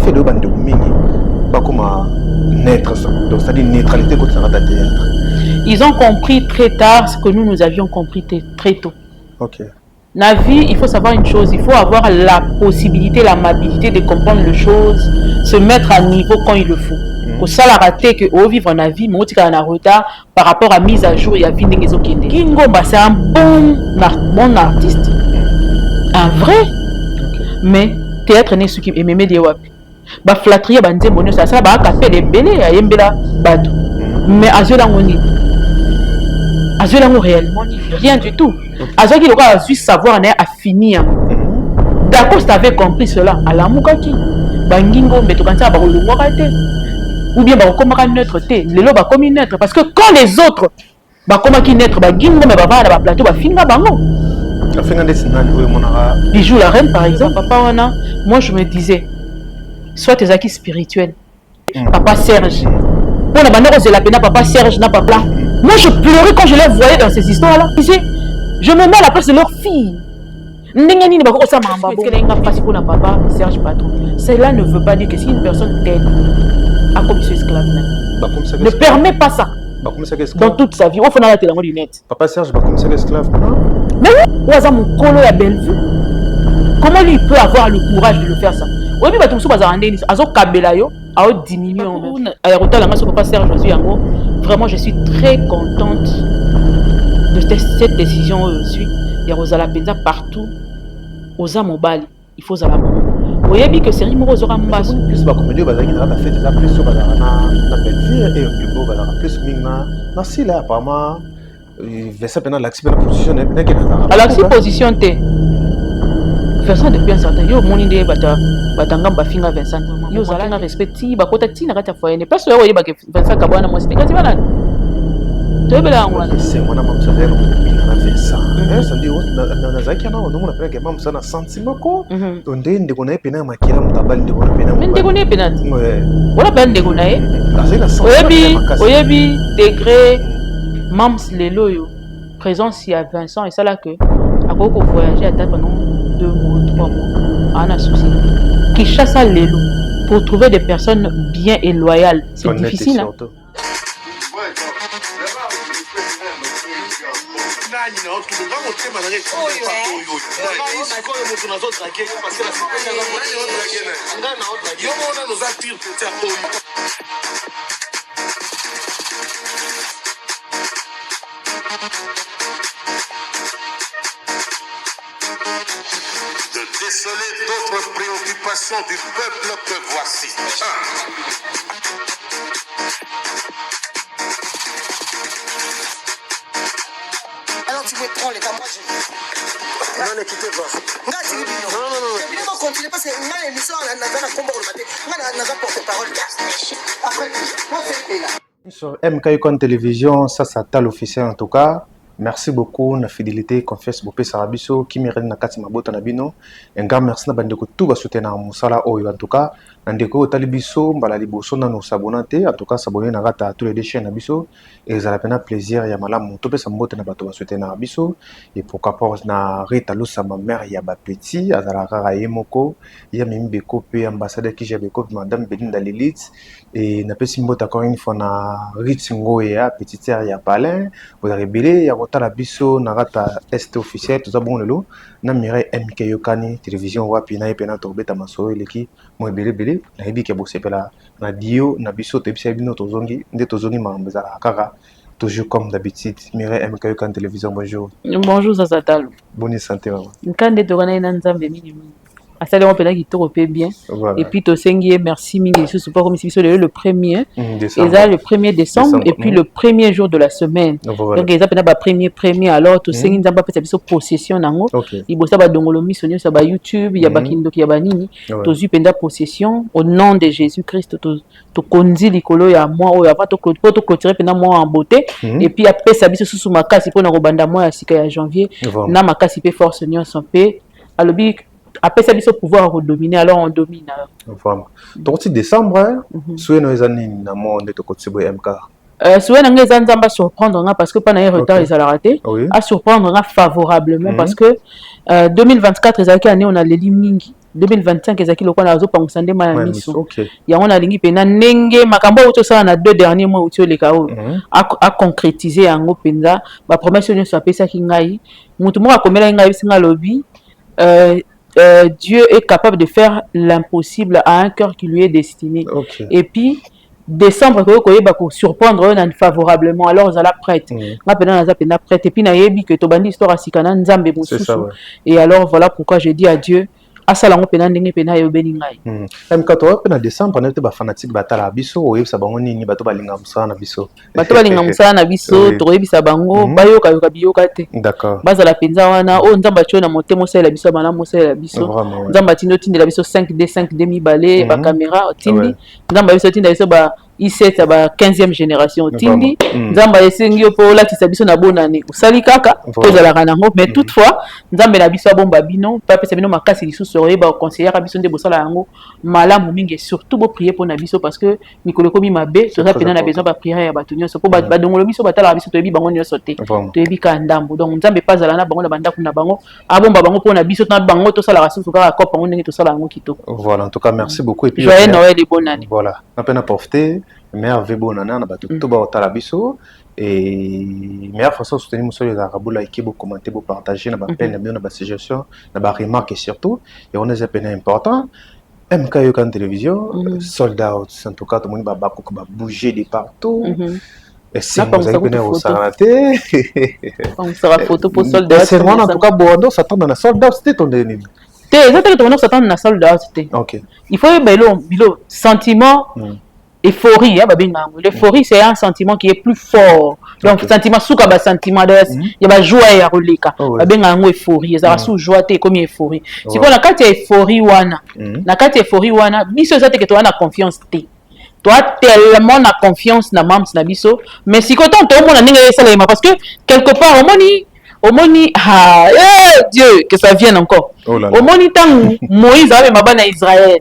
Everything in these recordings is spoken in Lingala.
fait de bande mingi pas comme naître ça. Donc c'est-à-dire neutralité quand ça va théâtre. Ils ont compris très tard ce que nous avions compris très tôt. OK. Dans la vie, il faut savoir une chose, il faut avoir la possibilité, l'amabilité de comprendre les choses, se mettre à niveau quand il le faut. Pour ça, la raté que au vivre en vie, mais on a retard par rapport à mise à jour, il y a vie n'engezo kende. Kingo, c'est un bon artiste, un vrai, mais théâtre n'est ce qui est mémé de wap. Ba flatterie, ba nzembo bonheur, ça ba café de belé, ya yembela bado. Mais azola ngoni. Azola ngo réellement rien du tout. Azola qui a su savoir n'est à finir. D'accord, tu avais compris cela. À la moukaki, bangingo mbetokansa ba kolongwa kate. Ou bien bah comme neutre té les lots bah comme neutre parce que quand les autres bah comme qui neutre bah gingo mais bah va plateau bah finga bango la finga des nan oui mon ara Bijou la reine par exemple papa wana moi je me disais soit tes acquis spirituels papa Serge pour la bande de la pena papa Serge n'a pas plat moi je pleurais quand je les voyais dans ces histoires là je me mets à la place de leur fille Ndengani ba ko sa mamba parce que les gars passent pour la papa Serge patron cela ne veut pas dire que si une personne t'aide à comme esclave ne permet pas ça dans toute sa vie. On fait la télé lunette. Papa Serge va comme ça esclave. Mais oui, Waza mon colo à Bellevue. Comment lui peut avoir le courage de le faire ça? Oui, mais tout ça va en Denis. Azo Kabelayo a diminué. Papa Serge, vraiment, je suis très contente de cette décision. Il y a Rosala Penza partout. Oza Mobali, il faut Zala. Vous voyez que c'est Rimo Zoramba. Plus ba comme Dieu bazaki na fait des appels sur bazara na Belleville et au Kibo bazara plus mingna. Merci là apparemment versa pendant l'action de position na que na. À l'action position T. Versa depuis un certain yo moni de batanga bafinga Vincent. Yo zalanga respecti ba kota tina kata foyer ne pas so yo ba que Vincent kabwana mo c'était kana. Tobela ngwana. C'est moi na mamsa zero na Vincent. Ça dit na zaki na ndo mona pena que mamsa na sentiment ko. Onde ndeko na pena makira mutabali ndeko na pena. Ndeko na pena. Ouais. Wala ba ndeko na e. Oyebi degré mams lelo yo. Présence ya Vincent et ça là que akoko voyager à tête pendant 2 mois, 3 mois. On a souci. Qui chasse à lelo pour trouver des personnes bien et loyales, c'est difficile hein. De déceler d'autres préoccupations du peuple que voici. Alors tu me prends les gars, moi je... Non, ne quittez pas. Non, non, continue parce que moi l'émission on a dans combat le matin. On a porte-parole. Après, moi c'est là. Sur MK Icon Télévision, ça c'est l'officiel en tout cas. Merci beaucoup na fidélité confiance bopé sarabiso qui mérite na kati mabota na bino. Un grand merci na bandeko tout ba soutenir na musala oyo en tout cas. Ndeko talibiso mbala liboso na no sabonate en tout cas s'abonner na rata tous les deux chaînes na biso et ça la peine plaisir ya malamu to pe sambote na bato ba soutenir na biso et pourquoi pas na Rita Lusa ma mère ya ba petit azala kaka yemoko ya mimbeko pe ambassadeur qui j'ai beko madame Belinda Lilith et na pe simbota encore une fois na Ritsingo ya petite sœur ya Palin vous avez belé ya kotala biso na rata est officiel tout ça bon lelo na Mireille MK Yokani télévision wapi na epena to beta maso eleki mo belé na yebi ke bosepela radio na biso to bisa bino tozongi nde tozongi mambezala kaka toujours comme d'habitude Mireille MK Yokani télévision bonjour bonjour Zazatalo bonne santé maman nkande tokana ina nzambe minimum asale on pena qui te bien voilà. Et puis to sengi merci mingi sous pas comme si le 1er et ça le 1er décembre et puis le premier jour de la semaine voilà. Donc ils appellent ba premier alors to sengi nzamba pesa biso possession nango il bossa ba dongolo missionnaire ça ba YouTube ya ba kindo ya ba nini to zu penda possession au nom de Jésus-Christ to konzi likolo ya moi o avant to clôturer penda moi en beauté et puis après ça biso sous makasi pona robanda moi ya sika ya janvier na makasi pe force union son pe alobi après ça, il faut pouvoir redominer, alors on domine. Vraiment. Donc, décembre, souhait nos années dans le monde de Tokotsubo MK. Souhait nos années va surprendre parce que pendant un retard, ils ont raté. À surprendre favorablement parce que 2024, les années, on a les Mingi. 2025 ezaki lokola azopangwisa nde ma ya miso OK. yango nalingi mpenza ndenge makambo oyo tosala na 2 derniers mois outi oleka oyo aconcrétise yango mpenza bapromese nyonso apesaki ngai motu moko akomelaki ngai bisinga alobi Dieu est capable de faire l'impossible à un cœur qui lui est destiné. OK. Et puis décembre ko surprendre favorablement alors on a prête na prête et puis na yebi que to bandi histoire sikana nzambe mosusu et alors voilà pourquoi je dis à Dieu asala ngo pena ndenge pena yo beni ngai M14 pena décembre na te ba fanatique batala biso oyebisa bango nini bato balinga musana biso to oyebisa bango bayoka yoka biyoka te d'accord bazala penza wana o nzamba tcho na motemo sala biso bana mosala biso nzamba tindo tindela biso 5D mibale ba caméra tindi nzamba biso tinda biso ba I7 ba 15e génération tindi nzamba esengi opo latisa biso na bonane usali kaka tozala kanango mais toutefois nzambe na biso bomba bino pa pesa bino makasi lisusu oyeba conseiller biso nde bosala yango malamu mingi surtout bo prier pour na biso parce que mikolo komi mabe toza pena na besoin ba prière ya bato nyonso po ba dongolo biso batala biso toyebi bango nyonso te toyebi ka ndambo donc nzambe pazala na bango na bandako na bango abomba bango po na biso na bango tosala rasusu kaka kopa bango ndenge tosala yango kitoko. Voilà, en tout cas merci beaucoup et puis joyeux Noël et bonne année. Voilà, na pena profiter meilleur bon année na bato to ba otala biso et meilleure façon de soutenir musolo ya rabula ikibo commenter bo partager na ba peine na ba suggestion na ba remarque et surtout et on est peine important MK Yokan télévision sold out en tout cas tout le monde va bouger de partout et si vous avez bien au saraté on sera photo pour sold out c'est vraiment en tout cas bon ça tombe dans la sold out c'était ton dernier c'est exactement que ça tombe dans la sold out OK il faut bilo sentiment euphorie l'euphorie c'est un sentiment qui est plus fort donc sentiment souka ba sentiment ya ba joie ya roleka babenga ngo euphorie ezala sous joie te comme euphorie siko na kati euphorie wana biso ezate ke to na confiance te to tellement na confiance na mams na biso mais siko to mona ninga esala parce que quelque part au moni Dieu que ça vienne encore au moni tant Moïse avait mabana Israël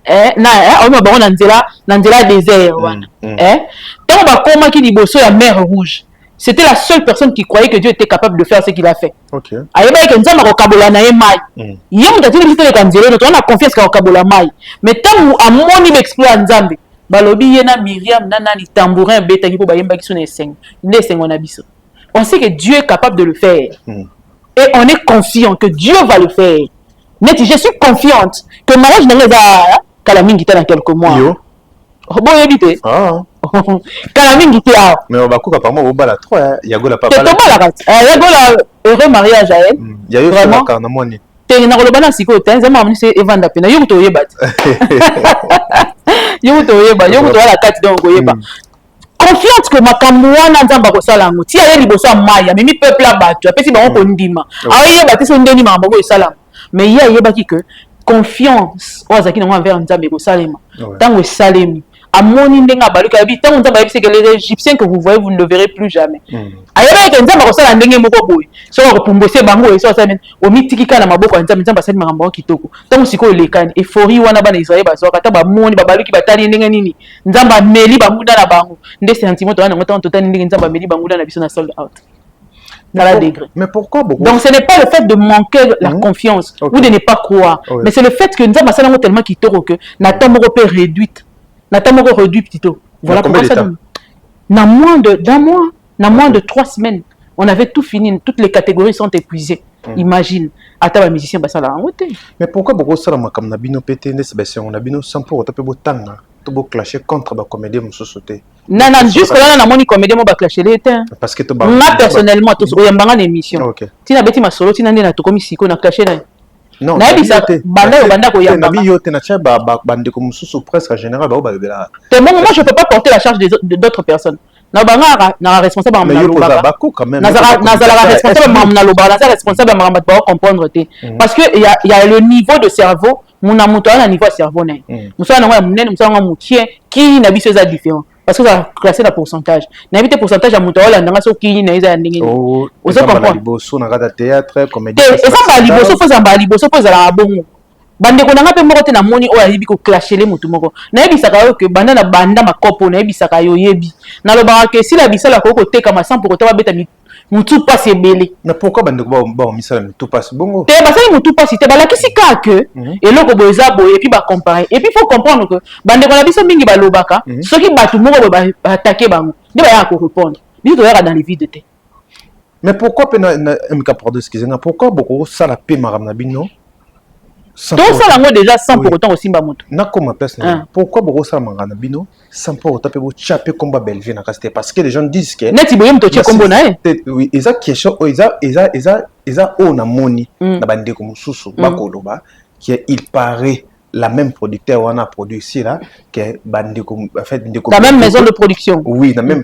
on m'a bango na nzela désert wana tant ba koma ki liboso ya mer rouge c'était la seule personne qui croyait que Dieu était capable de faire ce qu'il a fait. OK. Ayeba ke nzamba ko kabola na ye mai. Yemu tatili biso le kanzelo no tona confiance ka kabola mai. Mais tant amoni l'exploit nzambe balobi ye na Myriam na nani tambourin beta ki po bayemba ki so na eseng. Nde esengo na biso. On sait que Dieu est capable de le faire. Et on est confiant que Dieu va le faire. Mais je suis confiante que mariage n'a pas Kalamingi dans quelques mois. Yo. Bon éviter. Ah. Kalamingi ah. Mais on va couper par moi au bala 3 yagola pas. C'est comment la yagola heureux mariage à elle. Ya yo vraiment kana moni. Te na kolobana siko te nzema moni c'est evanda pena yo to yeba. Yo to la kati donc yeba. Confiante que makambo wana nzamba ko sala ngo. Ti ya liboso maya mimi peuple abattu apesi bango ko ndima. Ayi yeba ti so ndeni mambo ko sala. Mais ya yeba ki que confiance ozaki na envers nzambe ko salema. Tango salemi amoni ndenga baluka yabi tango nzamba yabi que les égyptiens que vous voyez vous ne le verrez plus jamais. Ayeba ke nzamba ko sala ndenge moko boye. So ko pumbose bango e so sala o mitikika na maboko ya nzamba sali makambo kitoko. Tango siko lekani euphorie wana bana Israël bazo kata ba moni ba baluki batali ndenge nini. Nzamba meli ba muda na bango. Nde sentiment to wana ngota totali ndenge nzamba meli ba muda na biso na sold out. Mais pourquoi beaucoup? Donc ce n'est pas le fait de manquer la confiance ou de ne pas croire, mais c'est le fait que nous avons tellement quitté que Nathan Morope réduite. Nathan Morope réduit plutôt. Voilà pourquoi ça donne. Dans moins de 3 semaines, on avait tout fini, toutes les catégories sont épuisées. Imagine, attends un musicien bah ça là en route. Mais pourquoi beaucoup ça comme nabino pété on a bino sans pour taper botanga. Tout beau clasher contre ba comédie muso sauter. Non jusque là na moni comédie mo ba clasher les temps. Parce que moi personnellement tout so yambanga na émission. Tina beti ma solo tina ndena to komi siko na clasher na. Non. Na bisa banda ko yamba. Na biyo te na cha ba bande ko muso presque en général ba bela. Moi je peux pas porter la charge d'autres personnes. Na banga na responsable en loba. Na responsable en loba, na responsable en ba comprendre te. Parce que il y a le niveau de cerveau. Mon amour à niveau cerveau né muso na munene muso na mutie qui na biso za différent parce que ça classer la pourcentage na éviter pourcentage à muto la ndanga so qui na isa ndenge o so comprendre liboso na kata théâtre comédie et ça ba liboso faut zamba liboso faut za bongo bande ko nanga pe moko te na moni o alibi ko clasher le mutu moko na ebisaka yo que banda na makopo na ebisaka yo yebi na lobaka que si la bisala ko teka ma 100 pour ko beta Mutu passe belé. Mais pourquoi bande ba misala tout passe bongo? Te basali mutu passe te bala kisi ka que et loko boza boye et puis ba comparer. Et puis faut comprendre que bande ko na biso mingi ba lobaka, soki batu moko ba attaquer bango. Ne ba ya ko répondre. Ni to ya dans les vides te. Mais pourquoi pena MK pardon excusez-moi, pourquoi beaucoup ça la paix maram na bino? Tout ça là déjà sans pour autant aussi Mbamoto. Na comme personne. Pourquoi beaucoup ça manga na bino sans pour autant peut chaper combat Belgique na casté parce que les gens disent que Neti boyem to che combo na oui, eza question eza o na moni na bande ko mususu bakoloba qui il paraît la même producteur wana produit ici là que bande ko en fait la même maison de production. Oui, la même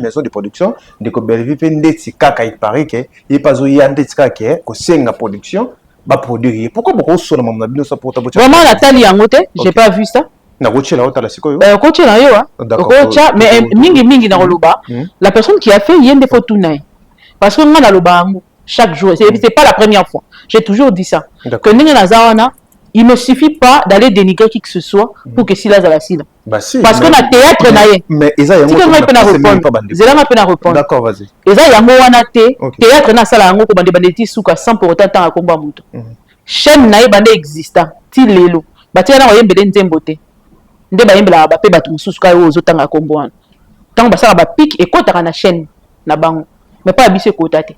maison de production de ko Belgique pe ndeti kaka il paraît que il pas zo yande tika que ko senga production ba produire. Pourquoi beaucoup sur la maman bino ça pour ta boîte? Vraiment Nathalie Yangote, j'ai pas vu ça. Na goche la hota la sikoyo. Coach na yo hein. Mais mingi na loba, la personne qui a fait yende photo na. Parce que nga na loba chaque jour, c'est pas la première fois. J'ai toujours dit ça. Que ninga na zawana, il ne suffit pas d'aller dénigrer qui que ce soit pour que Sila Zalasila. Bah si. Parce qu'on a théâtre na ye. Mais Eza yango. Zela ma pena répondre. D'accord, vas-y. Eza yango wana te, théâtre na sala yango ko bande bandeti suka sans pour autant temps akomba muto. Chaîne na ye bande existant, ti lelo. Batia na oyembele nzembo te. Nde ba yembela ba pe batu mususu ka yo ozotanga kombo wana. Tant ba sala ba pic et kotaka na chaîne na bango. Mais pas abise kota te.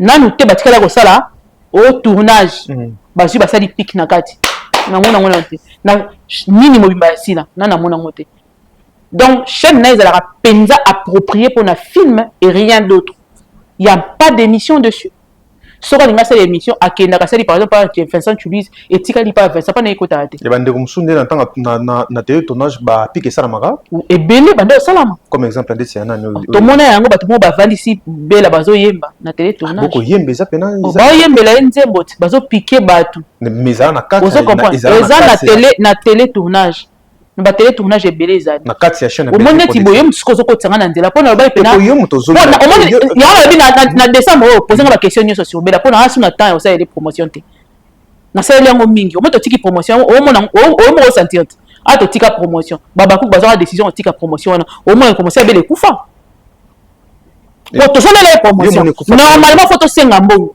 Nanu te batikala ko sala au tournage. Bazu basali pic na kati. Na mona te. Na nini mobimba sila, na mona ngote. Donc chaîne na ezala penza approprié pour un film et rien d'autre. Il y a pas d'émission dessus. Sur la seule émission à Kenya, par exemple par Vincent Tulis et Tikali pas Vincent pas na écoute à te. Les bandes comme sonde na télé tournage ba pique ça la mara. Et belé bande salama. Comme exemple de c'est na. To mona yango batu mo ba vandi si bela bazo yemba na télé tournage. Boko yembe za pena. Ba yembe la nzembo bazo piquer batu. Mais ça na carte. Na télé tournage. Na télé tournage belé za. Na carte ya chaîne. Au moins ti boyem sikozo ko tsanga na nzela pona ba pena. Boyem to zo. Au moins ya na décembre poser la question nyoso sur bela pona asu na temps ça les promotions te. Na sala yango mingi. Au moins to tiki promotion au moins sentir. Ah to tika promotion. Baba ku bazo la décision tika promotion au moins commencer bele kufa. Pour to sala les promotions. Normalement faut to senga mbongo.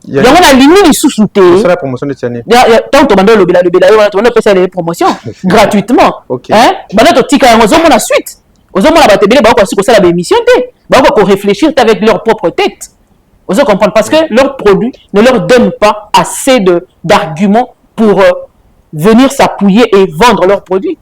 yango na limi lisusu te c'est la promotion de tiani tant to bando lobela to bando pesa les promotions gratuitement hein bando to tika yango zomo na suite ozomona batebele ba ko siko sala ba émission te ba ko réfléchir avec leur propre tête vous comprenez parce que leur produit ne leur donne pas assez d'arguments pour venir s'appuyer et vendre leur produit.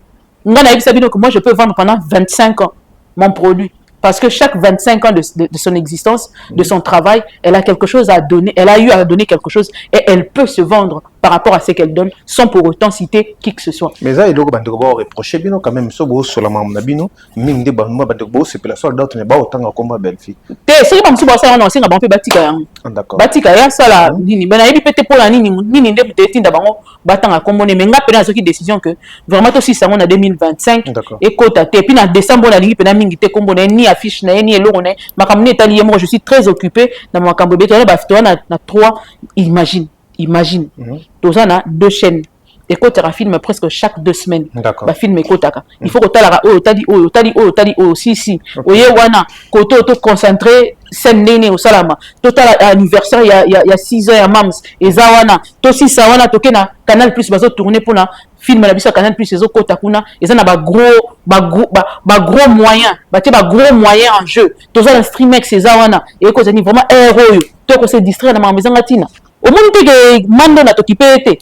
Ngana yebisa bino que moi je peux vendre pendant 25 ans mon produit. Parce que chaque 25 ans de son existence, de son travail, elle a quelque chose à donner, elle a eu à donner quelque chose et elle peut se vendre par rapport à ce qu'elle donne sans pour autant citer qui que ce soit. Mais ça, il doit reprocher bino quand même, sur la maman bino, minde banuma bandego c'est pour la sorte d'autres mais ba autant comme belle fille. C'est comme si on ça on singa bon pe batika yango. D'accord. Batika ya sala nini bana yebi pete pour la nini nde peut-être nda bango batanga kombone mais nga pena soki décision que vraiment aussi ça on a 2025 et kota te puis na décembre on a lingi pena mingi te kombone ni affiche na ni eloko na makamne tali moi je suis très occupé dans mon cambo beto na 3 imagine tous on a 2 chaînes écoute un film presque chaque 2 semaines ba film écoutaka il faut que tala tali si oye wana koto to concentrer scène nene au salama total anniversaire il y a 6 ans ya mams eza wana to 6 ans wana tokena Canal Plus bazo tourner pour na film na biso Canal Plus ezo kota kuna eza na ba gros moyens en jeu tozo un streamex eza wana et ko zani vraiment héros to ko se distraire na mamezanga tina au monde que mando na t'occuper été.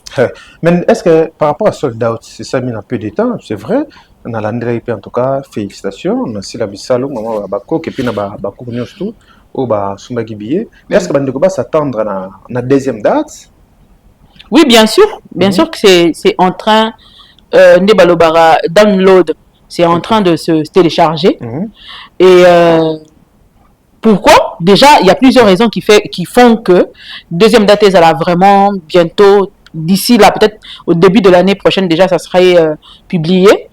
Mais est-ce que par rapport à Sold Out, c'est ça mis un peu de temps, c'est vrai. On a l'André en tout cas, félicitations. On a Sila Bissalo, maman Bako, qui puis na Bako tout ou ba Sumba Gibié. Mais est-ce que Bandeko va s'attendre à la deuxième date? Oui, bien sûr que c'est en train de balobara download, c'est en train de se télécharger et pourquoi? Déjà, il y a plusieurs raisons qui font que deuxième date, elle a vraiment bientôt, d'ici là, peut-être au début de l'année prochaine, déjà, ça serait publié.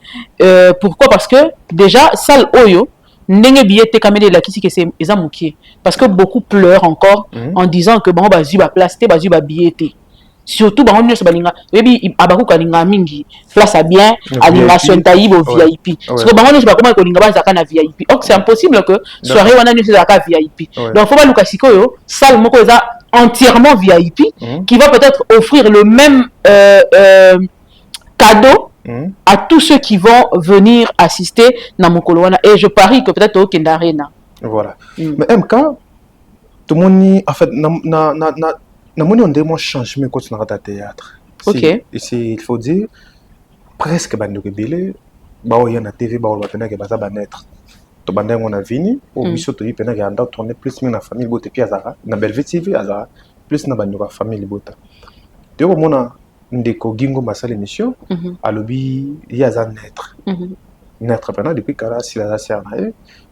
Pourquoi? Parce que déjà, salle Oyo, n'enge billet kamele la kisi que c'est ezamoukié. Parce que beaucoup pleurent encore en disant que bon, bazu ba place, bazu ba billet. surtout bango nyonso balinga yebi abaku kalinga mingi place à bien alinga sontaïbo VIP parce que bango nyonso bakoma kolinga bazaka na VIP donc c'est impossible que soirée wana nyonso zaka VIP donc faut ba luka sikoyo salle moko eza entièrement VIP qui va peut-être offrir le même cadeau à tous ceux qui vont venir assister na mokolo wana et je parie que peut-être au Kenda Arena. Voilà. Mais MK tout le monde en fait na moni on demande changement quand on regarde théâtre. OK. Ici il faut dire presque bande de belé ba o na TV ba o batena ke baza naître. To bande on a vini au biso to yipena ga nda tourner plus na famille bote pi azara na Belle TV azara plus na bande de famille bota. De au mona ndeko gingo masala émission alobi yaza naître. Naître pendant depuis kala si la sert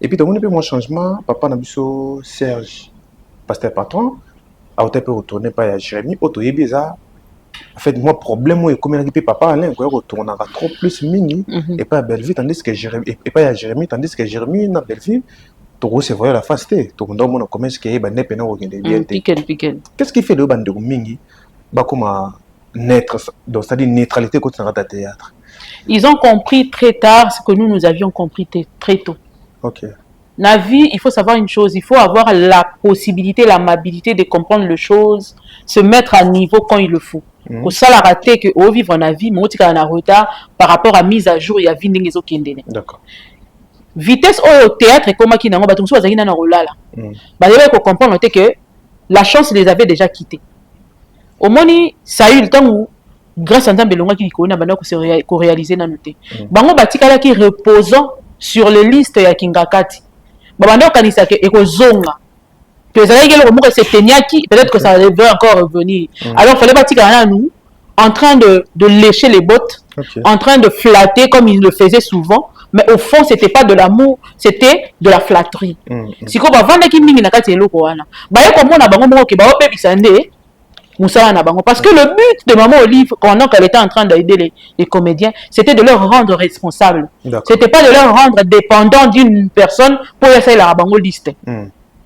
et puis to moni pe mon changement papa na biso Serge pasteur patron a été retourné par Jérémy auto yebeza en fait moi problème est comme il papa Alain quoi retourner trop plus mini et pas Belleville tandis que Jérémy et pas Jérémy tandis que Jérémy na Belleville to recevoir la fasté to ndo mona comment est-ce que ba ne pena ogende bien qu'est-ce qui fait le bande mingi ba comme naître donc c'est-à-dire neutralité quand on regarde théâtre. Ils ont compris très tard ce que nous avions compris très tôt. OK. La vie, il faut savoir une chose, il faut avoir la possibilité, l'amabilité de comprendre les choses, se mettre à niveau quand il le faut. Pour ça, la raté que au vivre en vie, mais on a retard par rapport à mise à jour, il y a vie n'engezo kendene. D'accord. Vitesse au théâtre et comme qui n'ont pas tout ça, ils n'ont pas là. Bah, il faut comprendre que la chance les avait déjà quittés. Au moins, ça a eu le temps où grâce à un belonga qui connaît maintenant que c'est réalisé dans notre. Bango batikala qui reposant sur les listes ya Kingakati. Babando kanisa ke ekozonga. Peut-être que ça devait encore revenir. Alors, il fallait batikala nous en train de lécher les bottes, en train de flatter comme il le faisait souvent. Mais au fond, c'était pas de l'amour, c'était de la flatterie. Si ko ba vanda ki mingi na kati eloko wana. Ba ye komona bango moko ke ba obebisande. Parce que le but de Maman Olive, pendant qu'elle était en train d'aider les comédiens, c'était de leur rendre responsables. C'était pas de leur rendre dépendants d'une personne pour essayer la rabango liste.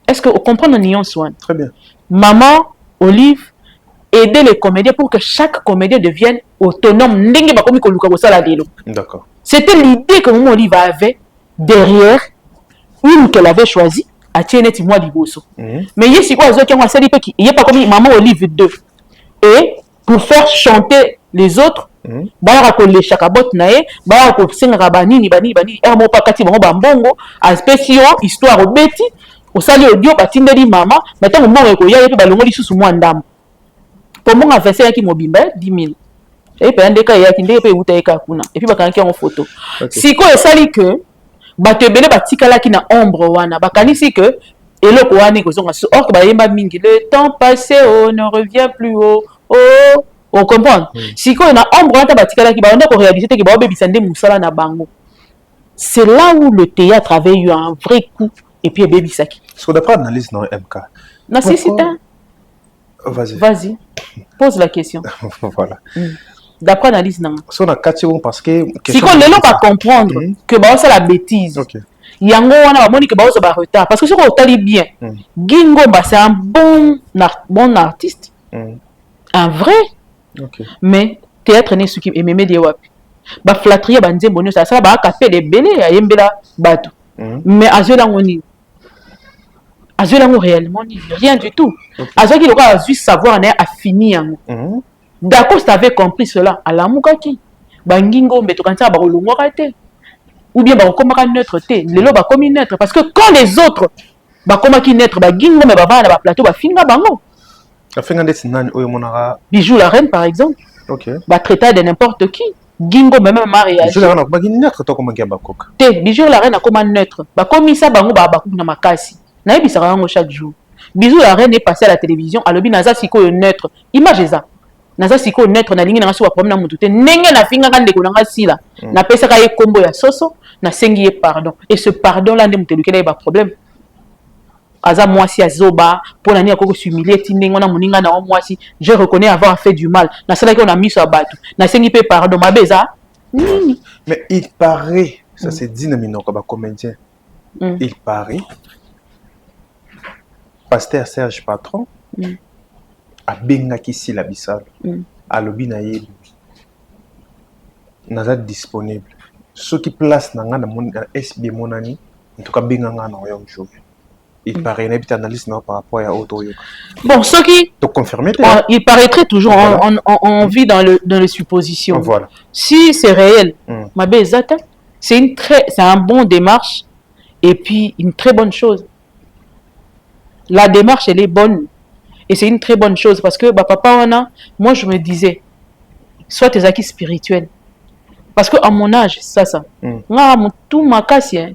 Est-ce que vous comprenez le nuance? Très bien. Maman Olive aider les comédiens pour que chaque comédien devienne autonome. D'accord. C'était l'idée que Maman Olive avait derrière une qu'elle avait choisie. Mais il y a pas comme Maman Olive 2. Et pour faire chanter les autres, les chakabot nae, bani, histoire au beti, au sali audio, batindeli mama, maintenant au moment où il y a des ballons sous moi ndam. Pour moi, on a fait ça qui mobimba 10 000. Et puis, on a et puis, on a en photo. Si quoi est sali que, batebele batikala ki na ombre wana bakanisi que eloko wana kozonga so or ba yemba mingi le temps passé ne revient plus oh on comprend si ko na ombre wana batikala ki ba onda ko réaliser que ba bebisa nde musala na bango. C'est là où le théâtre avait eu un vrai coup et puis bebisaki. Parce que d'après analyse dans MK. Non si c'est un vas-y pose la question. Voilà. D'après analyse non. So na katio parce que si qu'on ne pas comprendre que bah c'est la bêtise. OK. Yango wana ba moni que ba ça ba retard parce que ce qu'on tali bien. Gingo bah c'est un bon artiste. Un vrai. OK. Mais théâtre n'est ce qui aimé de wapi. Ba flatterie ba nzembo no ça ba café de belé ya yembela bato. Mais azola ngoni. Azola ngo réellement ni rien du tout. Azola qui doit juste savoir né a fini yango. D'accord, si tu avais compris cela, à la moukaki, bangingo, mais tu as dit ou bien comme neutre, les lots comme neutre. Parce que quand les autres, comme qui neutre, bangingo, mais ba plateau, finga bango. Bijou la reine, par exemple, traiter de n'importe qui. Gingo, même mariage. Bijou la reine, a neutre, toi comme un Bijou la reine, a comme un neutre. Comme ça, bango, na makasi. Na yebi sara chaque jour. Bijou la reine est passé à la télévision, à l'obi naza siko neutre. Imagine ça. Naza siko neutre na lingi na ngasi wa problème na mutu te nenge na finga kande ko nga sila na pesa ka ye kombo ya soso na sengi ye pardon et ce pardon là ndem te lukela ba problème aza mwasi azoba pona ni akoko s'humilier tindengo na muninga na mwasi je reconnais avoir fait du mal na sala ko na miso abatu na sengi pe pardon mabeza mais il paraît ça c'est dit na minoko ba comédien il paraît pasteur Serge Patron abengaki Sila Bissalo alobi na ye naza disponible soki place na nga na SB monani en tout cas benga nga na yo jour il paraît une petite analyse par rapport à auto yoka bon ce qui to confirmer il paraîtrait toujours on vit dans les suppositions voilà si c'est réel ma belle zata c'est un bon démarche et puis une très bonne chose la démarche elle est bonne et c'est une très bonne chose parce que bah papa wana moi je me disais soit tes acquis spirituels parce que à mon âge ça nga tout makasi hein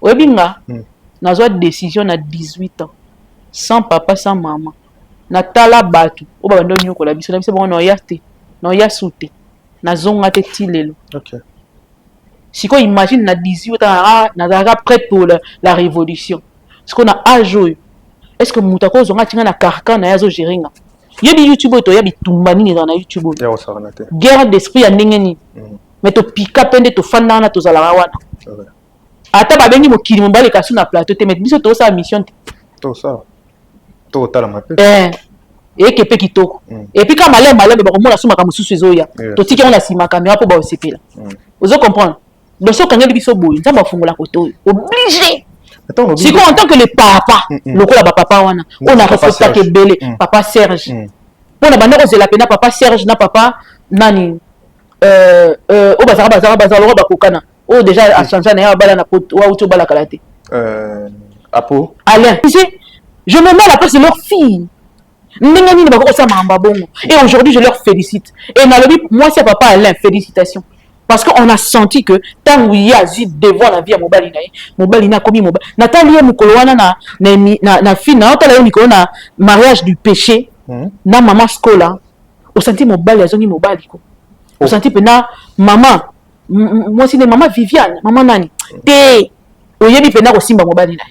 webinga nazwa décision na 18 ans sans papa sans maman na tala batu o ba ndo nyoko la biso na biso bon no yate no yasute na zonga te tilelo OK si ko imagine na 18 ans na prêt pour la révolution ce qu'on a âge est-ce que mutako zonga tinga na carcan na yazo géringa yebi YouTube to yabi tumbani na YouTube ya osana te guerre d'esprit ya ndenge ni mais to pika pende to fanda na to zala wana ata babengi mokili mobali kasu na plateau te mais biso to sa mission to ça to tala mape et que pe kitoko et puis quand malem ba komona suma ka mususu ezoya to tiki on la sima caméra po ba osepela ozo comprendre donc so kangeli biso boyi nzamba fungola koto obligé si en tant que le papa lokola ba papa wana on a respecté que belé papa Serge pour na banda kozela pena papa Serge na papa nani o bazara lo ba kokana oh déjà a changé na bala na poto wa uto bala kalate apo Alain tu sais je me mets à la place de leur fille ndengani ne bako sa mamba bongo et aujourd'hui je leur félicite et na lobi moi c'est papa Alain félicitations parce qu'on a senti que tant il y a devant la vie à mobali na komi mobali Nathalie mukolo wana na fille na otala mikolo na mariage du péché na maman Scola au senti mobali azongi mobali ko au senti pena maman moi c'est maman Viviane maman nani te oyebi pena ko simba mobali na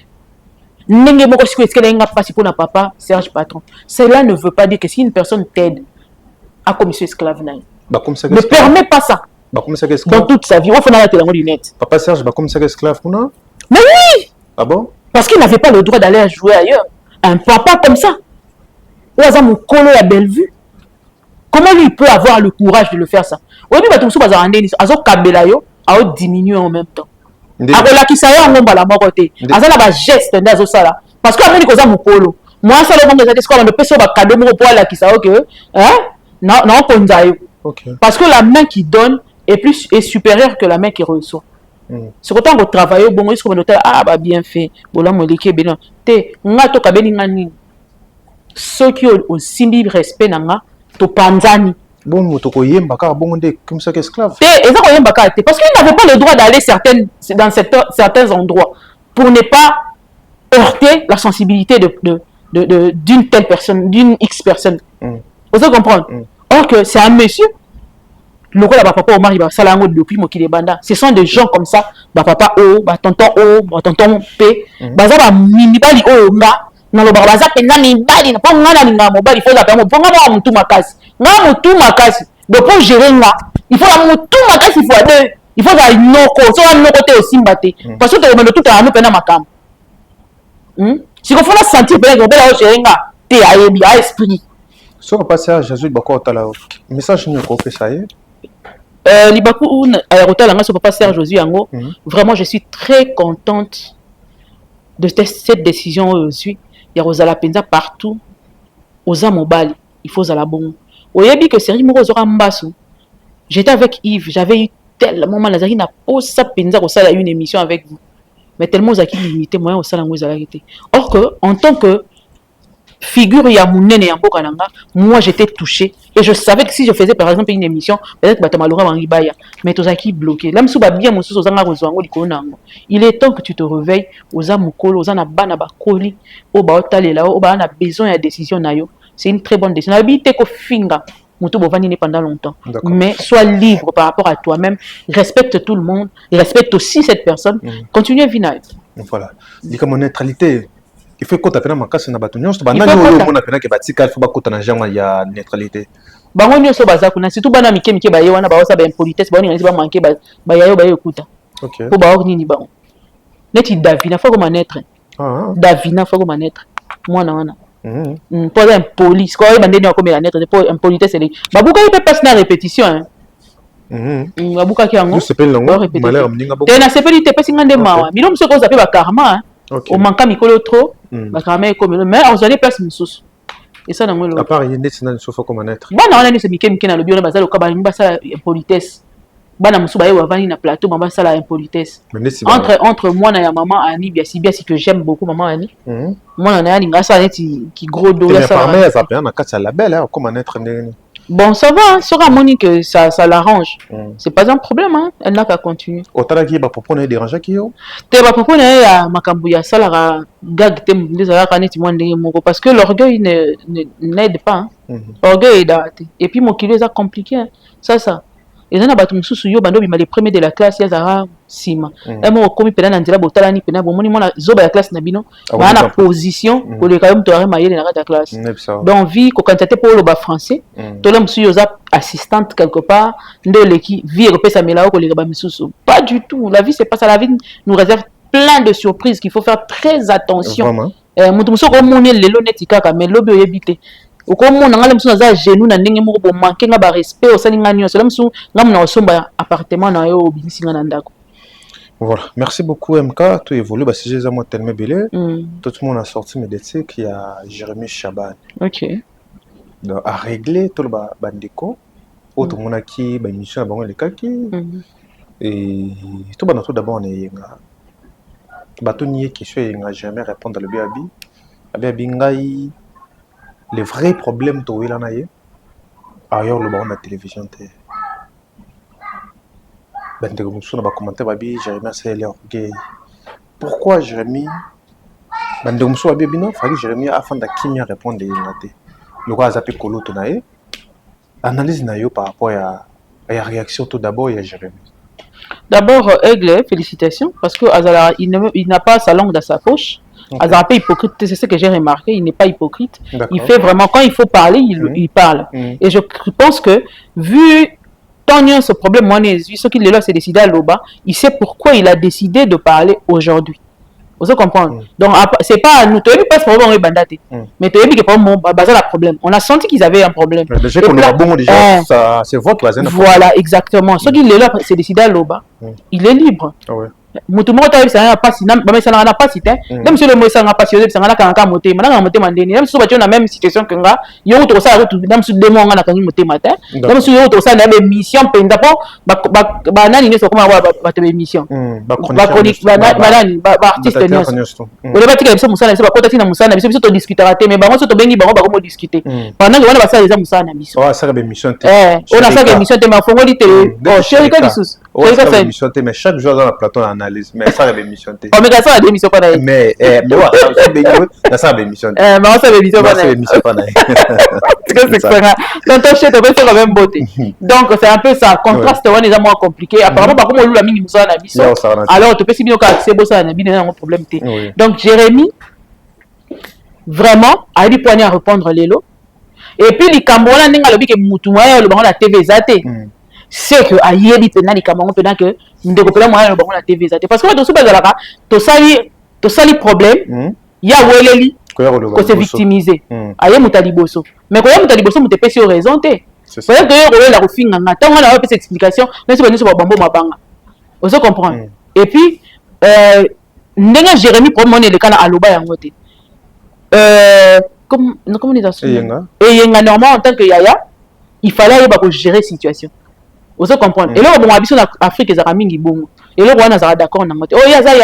ndenge moko siko eskela nga pasi pour na papa Serge Patron cela ne veut pas dire que si une personne t'aide à commission esclave na ne permet pas ça dans toute sa vie, on fait la lunette. Papa Serge, comme ça esclave, non? Mais oui! Ah bon? Parce qu'il n'avait pas le droit d'aller jouer ailleurs. Un papa comme ça, ou à mon colo à Bellevue, comment lui peut avoir le courage de le faire ça? Au début, tout ça va rendre, azo kabelayo, a diminuer en même temps. Après la qui ça y est, on va la morte. Azo la geste d'azo ça là. Parce que après il cause mon colo. Moi ça le monde des esclaves, on ne peut pas cadeau mon poil la qui ça ok, hein? Non, non, parce que la main qui donne est supérieure que la main qui reçoit. C'est autant que travailler bon est-ce que on ah bah bien fait bola molike beno te nga to kabeni ngani ceux qui ont simbi respect nanga to panzani bon moto ko yemba ka bon nde comme ça esclave te eza ko yemba ka te parce qu'il n'avait pas le droit d'aller dans certains endroits pour ne pas heurter la sensibilité d'une telle personne, d'une X personne. Vous comprendre? Or que c'est un monsieur le rôle de papa Omar il va salango depuis mokile banda ce sont des gens comme ça papa O tonton P baza ba mibali o nga na lo baza penza mibali na ponga na ninga mobali faut la pamo ponga mo mutu makasi donc pour gérer nga il faut la mutu makasi il faut deux il faut la noko so la noko te aussi mbate parce que to tout à nous pena makam si on faut la sentir bien que bela gérer nga te ayebi a esprit so passer à Jésus bako tala message ni ko pesa ye Libakou aérotel anga so papa Serge Josué yango vraiment je suis très contente de cette décision aujourd'hui ya rozala penza partout oza mobali il faut zala bon oyebi que série moko zora mbaso j'étais avec Yves j'avais eu tellement mal azaki na posa penza ko sala une émission avec vous mais tellement zaki limité moyen au sala ngo zala été or que en tant que figure ya munene ya mboka nanga moi j'étais touché et je savais que si je faisais par exemple une émission peut-être batamaloura bangibaya mais tozaki bloqué là msuba bien mususu ozanga kozwango likolo nango il est temps que tu te réveilles oza mukolo oza na bana bakoli o ba otalela o ba na besoin ya décision na yo c'est une très bonne décision habité ko finga mutu bovani ne pendant longtemps mais sois libre par rapport à toi-même respecte tout le monde respecte aussi cette personne continue à vivre voilà dit comme neutralité il faut qu'on t'appelle ma casse na bato nyonso bana yo mona pena ke batika il faut ba kota na jango ya neutralité bango nyonso baza kuna surtout bana mike ba ye wana ba osa ba impolitesse ba oni ba manquer ba yayo ba ekuta OK po ba orni ni bango neti Davina faut comme naître Davina faut comme naître mwana wana Pour impoli quoi il bandé comme la lettre pour impolitesse c'est babuka il peut passer la répétition hein babuka ki yango c'est pas longo malheur mninga beaucoup na sepeli te pesi ngande mawa milom soko zape ba karma au manka mikolo trop ba karma comme mais on allait place mususu et ça nango à part yende sina sofa comme un être bana wana ni se mike na lobi on bazalo ka ba ngba sa impolitesse bana musu ba yewa vani na plateau mama sala impolitesse entre moi na ya maman Annie bien si que j'aime beaucoup maman Annie moi na ya ngasa neti ki gros dos là ça mais ça peut na kata la belle comme un être ndeni bon ça va sera moni que ça l'arrange c'est pas un problème hein elle n'a qu'à continuer otala ki ba popo na déranger ki yo te ba popo na ya makambu ya sala gag te ndeza ka neti moi ndenge moko parce que l'orgueil n'aide pas orgueil date et puis mon kilo est compliqué ça et là bato mususu yo bando bima les premiers de la classe ya zara sima emo komi pena na nzela botala ni pena bomoni mona zoba ya classe na bino ba na position pour le kayom to ari mayele na ta classe donc vie ko candidater pour le bas français to la mususu yo za assistante quelque part ndo leki vie repesa melao ko le ba mususu pas du tout la vie c'est pas ça la vie nous réserve plein de surprises qu'il faut faire très attention mutu mususu ko moni lelo netika ka mais lobi oyebite comme on a l'impression que genou na ndenge moko bo manquer nga ba respect au salinga nyonso l'impression ngam na osomba appartement na yo obinisi nga na ndako. Voilà, merci beaucoup MK, tu évolues bah si j'ai moi tellement belé tout le monde a sorti mais tu sais qu'il y a Jérémy Chaban. OK. Donc à régler tout le bandiko autre monde qui ba mission ba le kaki et tout ba tout d'abord on est bato nié qui soit jamais répondre le biabi ngai le vrai problème to il en a ailleurs le baron de la télévision te ben de comme ça on va commenter babi Jérémy c'est l'orgueil pourquoi Jérémy ben de comme ça babi non fallait Jérémy afin de qui répondre ingate le quoi zappé kolo to nae analyse na yo par rapport à la réaction tout d'abord il y a Jérémy d'abord Aigle félicitations parce que Azala il n'a pas sa langue dans sa poche. Azara pas hypocrite, c'est ce que j'ai remarqué, il n'est pas hypocrite. Il fait vraiment, quand il faut parler, il parle. Et je pense que, vu tant ce problème, moi, ce qu'il est là, c'est décidé à l'Oba, il sait pourquoi il a décidé de parler aujourd'hui. Vous comprenez? Donc, c'est pas à nous, tu n'as pas ce problème, on est bandaté. Mais tu as vu qu'il y a un problème. On a senti qu'ils avaient un problème. Déjà qu'on a bon, déjà, c'est votre voisin. Voilà, exactement. Ce qu'il est là, c'est décidé à l'Oba. Il est libre. Mutumo ta bisa na pasi na ba mesa na pasi te même si le mo sanga pasi yo bisa na kanga motema na motema ndeni même si ba na même situation que nga yo to sa to même si demo nga na kangi motema te même si yo to sa na be mission penda po ba nani ne so kuma ba te be mission ba chronique ba nani ba artiste nyonso o le batika biso musana biso ba kota tina musana biso to discutera te mais bango so to bengi bango ba ko discuter pendant que wana ba sa les musana biso oh ça be mission te on a ça que mission te ma fongoli te oh chéri ka bisus ça mission te mais chaque jour dans la plateau analyse mais ça avait émission té mais ça a émission pas d'ailleurs mais ça avait émission mais ça avait émission pas d'ailleurs c'est ça quand on cherche c'est quand même beauté donc c'est un peu ça contraste on est moins compliqué apparemment par contre on l'a mis nous na biso alors tu peux si bien que c'est beau ça na bien un problème té donc Jérémy vraiment a dit poignet à répondre lélo et puis les Camerounais n'inga lobi que mutumaya le bango la TV zaté c'est que ayebi pena ni kamango pena que ndeko pela moya le bango la TV zate parce que to suba zalaka to sali problème ya weleli ko se victimiser aye mutali boso mais ko ya mutali boso mute pesi raison te peut-être que yo la kofinga nga tango na pesi explication mais c'est pas bambo mabanga on se comprend et puis ndenga Jérémy problème on est le kana aloba yango te comment on dit ça et yenga normalement en tant que yaya il fallait y ba ko gérer situation. Vous comprenez? Et là, on a vu en Afrique, les Arabes, ils bon. Et là, on a d'accord. Oh, il y a ça, il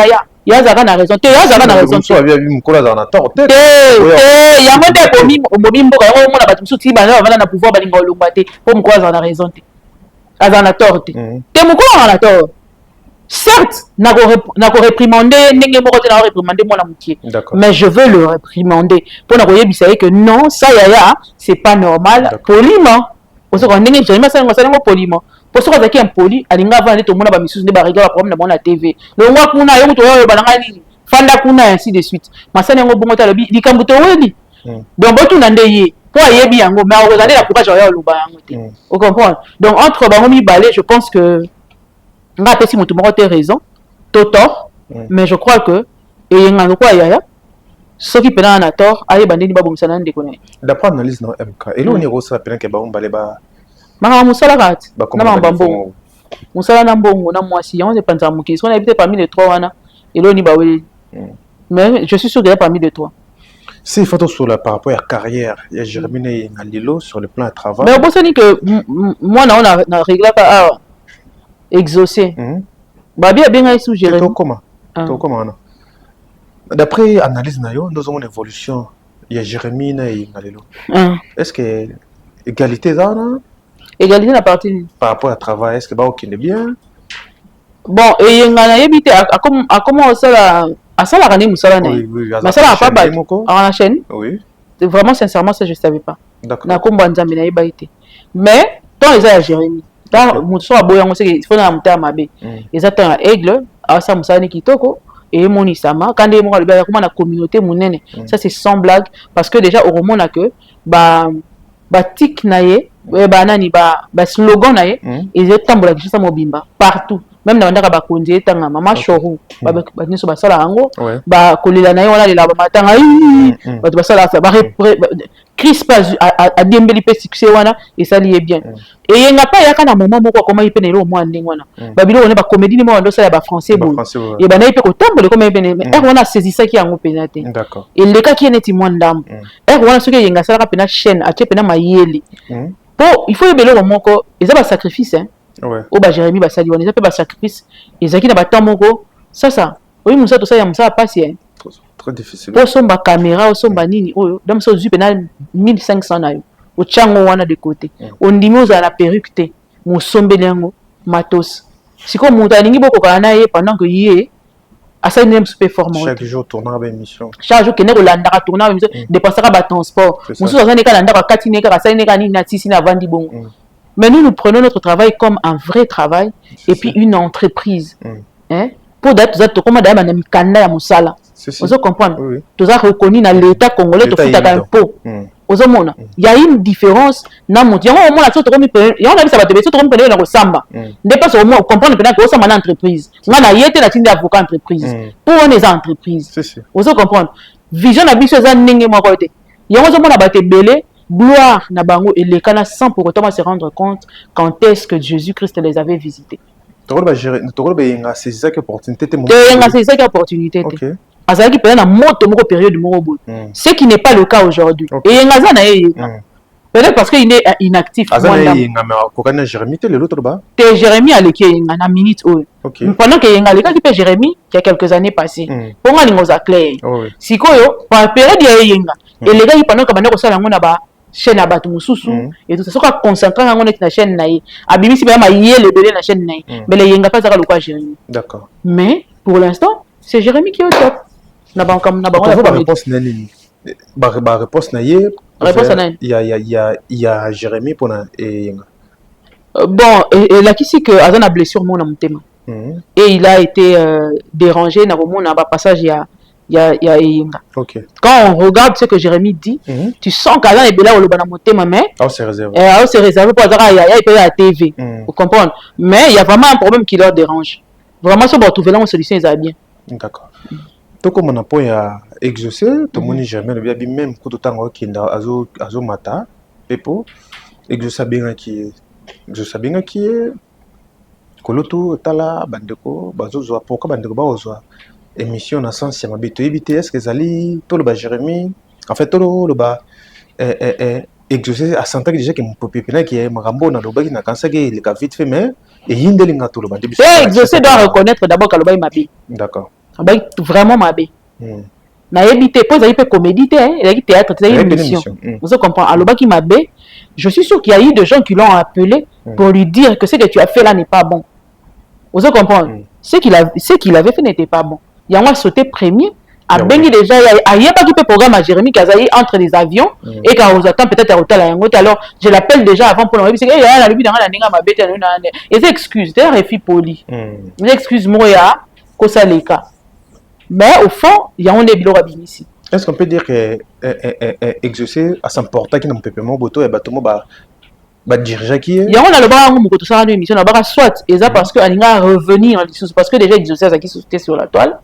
y a ça, na raison. Il y a ça, na raison. Il y a eu Mkola dans la tort. Il y a monté pour mim, au mobimbo, quand on a battu sous Tiba, on a pouvoir balingo lombaté pour Mkola dans la raison. Azana tort. Te Mkola dans la tort. Certes, n'a pas réprimandé, n'a pas réprimandé mon amitié. Mais je veux le réprimander pour n'a pas dire que non, ça yaya, c'est pas normal. Poliment. Parce qu'on n'est jamais ça, on s'en poliment. Pour ceux qui sont impolis, alinga va aller tout le monde à missus de barrière problème dans la TV. Le roi kuna yo to yo balangani fanda kuna ainsi de suite. Masana ngo bongo talobi likambuto weli. Donc botu nandeye pour yebi yango mais regarder la courage ya luba yango te. Vous comprenez? Donc entre bangomi balé, je pense que nga pesi mutu moko te raison, to tort, mais je crois que et yenga quoi yaya ceux qui prennent un tort aye bandeni ba bomsana ndeko na d'après analyse na MK et là on est rosa pena ke ba on balé ba maka musala kat ba na mambambo musala na mbongo na mwasi on est pensa muki on habite parmi les trois wana et là ni ba weli mais je suis sûr qu'il y a parmi les trois. Si il faut sur la par rapport à la carrière, il y a Jérémy Nalilo sur le plan de travail. Mais vous savez que moi on a réglé à exaucer. Bah bien bien sous Jérémy. Comment d'après analyse nayo, nous avons une évolution. Il y a Jérémy Nalilo. Est-ce que égalité ça là? Égalité la partie par rapport à travail, est-ce que bah ok est bien? Bon et il y a évité à comment ça la à ça la rani musala na. Mais ça la pas bas. À la chaîne. Oui. Vraiment sincèrement ça je savais pas. D'accord. Na komba nzambe na yeba été. Mais tant ils a Jérémy. Dans muso aboya on sait qu'il faut na muta mabe. Ils attendent aigle à ça musala ni kitoko et monisama quand des mo le comment la communauté munene. Ça c'est sans blague parce que déjà au roman là que ba tik naye ba nani ba slogan naye ils étambola juste mobimba partout. Même dans ndaka ba konje tanga mama shoru ba niso ba sala yango ba kolela naye wana lela ba matanga ba ba sala ba crisp a dembeli pe succès wana et ça lié bien et yenga pa yaka na moment moko comment il penelo mo ndenge wana ba bilo on ba comédie ni mo ndo sala ba français bon et ba naye pe ko tambola comme ben mais er wana saisi ça qui yango penate d'accord et le cas qui est neti mo ndam er wana ce que yenga sala pena chaîne a pena mayeli po il faut yebelo moko eza ba sacrifice hein. Ouais. Oba Jérémy basali wana eza pe ba sacrifice ezaki na batam moko ça oui musa to ça ya musa passer hein très difficile po somba caméra o somba nini oyo dam so zu pena 1500 na yo o chango wana de côté on ndimi oza la perruque te mo sombeli yango matos siko muta ningi boko kana ye pendant que yé asa nem super formant chaque jour tournant ba émission chaque jour kene ko landaka tournant ba émission dépasser ba transport musu za ne kala ndaka katine ka sa ne ka ni na tisi na vandi bongo. Mais nous prenons notre travail comme un vrai travail et puis une entreprise. Hein? Pour d'être comme madame a mikanda ya musala. Vous comprenez? Tout ça reconnu dans l'État congolais de fout à impôt. Vous mona. Il y a une différence. Na mon dieu, on a tout comme il y a ça va te tout comme na ko samba. Ne pas au moins comprendre que ça une entreprise. Ngana yete na tindi avocat entreprise. Pour les entreprises. Vous comprenez? Vision na biso za ndenge moko te. Ya on mona ba te belé gloire na bango et les cana sans pour autant se rendre compte quand est-ce que Jésus-Christ les avait visités. C'est ça qui opportunité. C'est ça qui opportunité. Azali qui peut na moto moko période moko. Ce qui n'est pas le cas aujourd'hui. Et ngaza na peut-être parce qu'il est inactif. Azali ngama Jérémy te l'autre bas. Te Jérémy aleki na minute pendant que yenga leka qui peut Jérémy il y a quelques années passées. Pour nga lingoza clair. Sikoyo par période ya yenga et les gars pendant que bana ko sala ngona ba chaîne à batu mususu et tout ça soit concentré en na chaîne naïe abimisi ba maïe le belé na chaîne naïe mais les yenga pas ça le quoi Jérémy d'accord mais pour l'instant c'est Jérémy qui est au top na ba comme na ba réponse nani ba réponse naïe il y a Jérémy pour na yenga bon et là qui c'est que azana blessure mon amutema et il a été dérangé na moment na ba passage il y a okay. Quand on regarde ce que Jérémy dit, tu sens qu'Alain est là au Lobana Motema, mais c'est réservé. C'est réservé pour Azara, il y a la TV. Vous comprenez? Mais il y a vraiment un problème qui leur dérange. Vraiment, si on va trouver là une solution, ils ont bien. D'accord. Tout comme on a pu exaucer, tout le monde n'est jamais le bien, même quand on a azo mata, pepo, exaucer bien qui est, koloto tala bandeko, bazo zoa, pourquoi bandeko bazo émission na sens ya mabito éviter est-ce que zali to le ba Jérémy en fait to le ba exaucer à sentir déjà que mon popépena qui est marambo na loba qui na kansa que il ka vite fait mais et yindelinga to le ba début exaucer doit reconnaître d'abord que le ba mabé d'accord ba vraiment mabé na éviter pose il peut comédie il y a théâtre il y a émission vous comprenez alors ba qui mabé je suis sûr qu'il y a eu des gens qui l'ont appelé pour lui dire que ce que tu as fait là n'est pas bon vous comprenez ce qu'il avait fait n'était pas bon. Il y a sauté premier. À Bengi déjà, il n'y a pas de programme à Jérémy Kazaï entre les avions et quand on attend peut-être à l'hôtel. Alors, je l'appelle déjà avant pour le dire il y a la lubie dans la ninga ma bête et c'est excuse, c'est un refus poli. Excuse-moi, ya kosaleka. Mais au fond, il y a un débilo rabini ici. Est-ce qu'on peut dire que exaucer à s'emporter qui n'a pas pu boto et bateau Bah dirigeant qui est. Il y a on a le bras on to ça une émission là-bas soit et ça parce que Alinga revenir parce que déjà exaucé ça qui sautait sur la toile.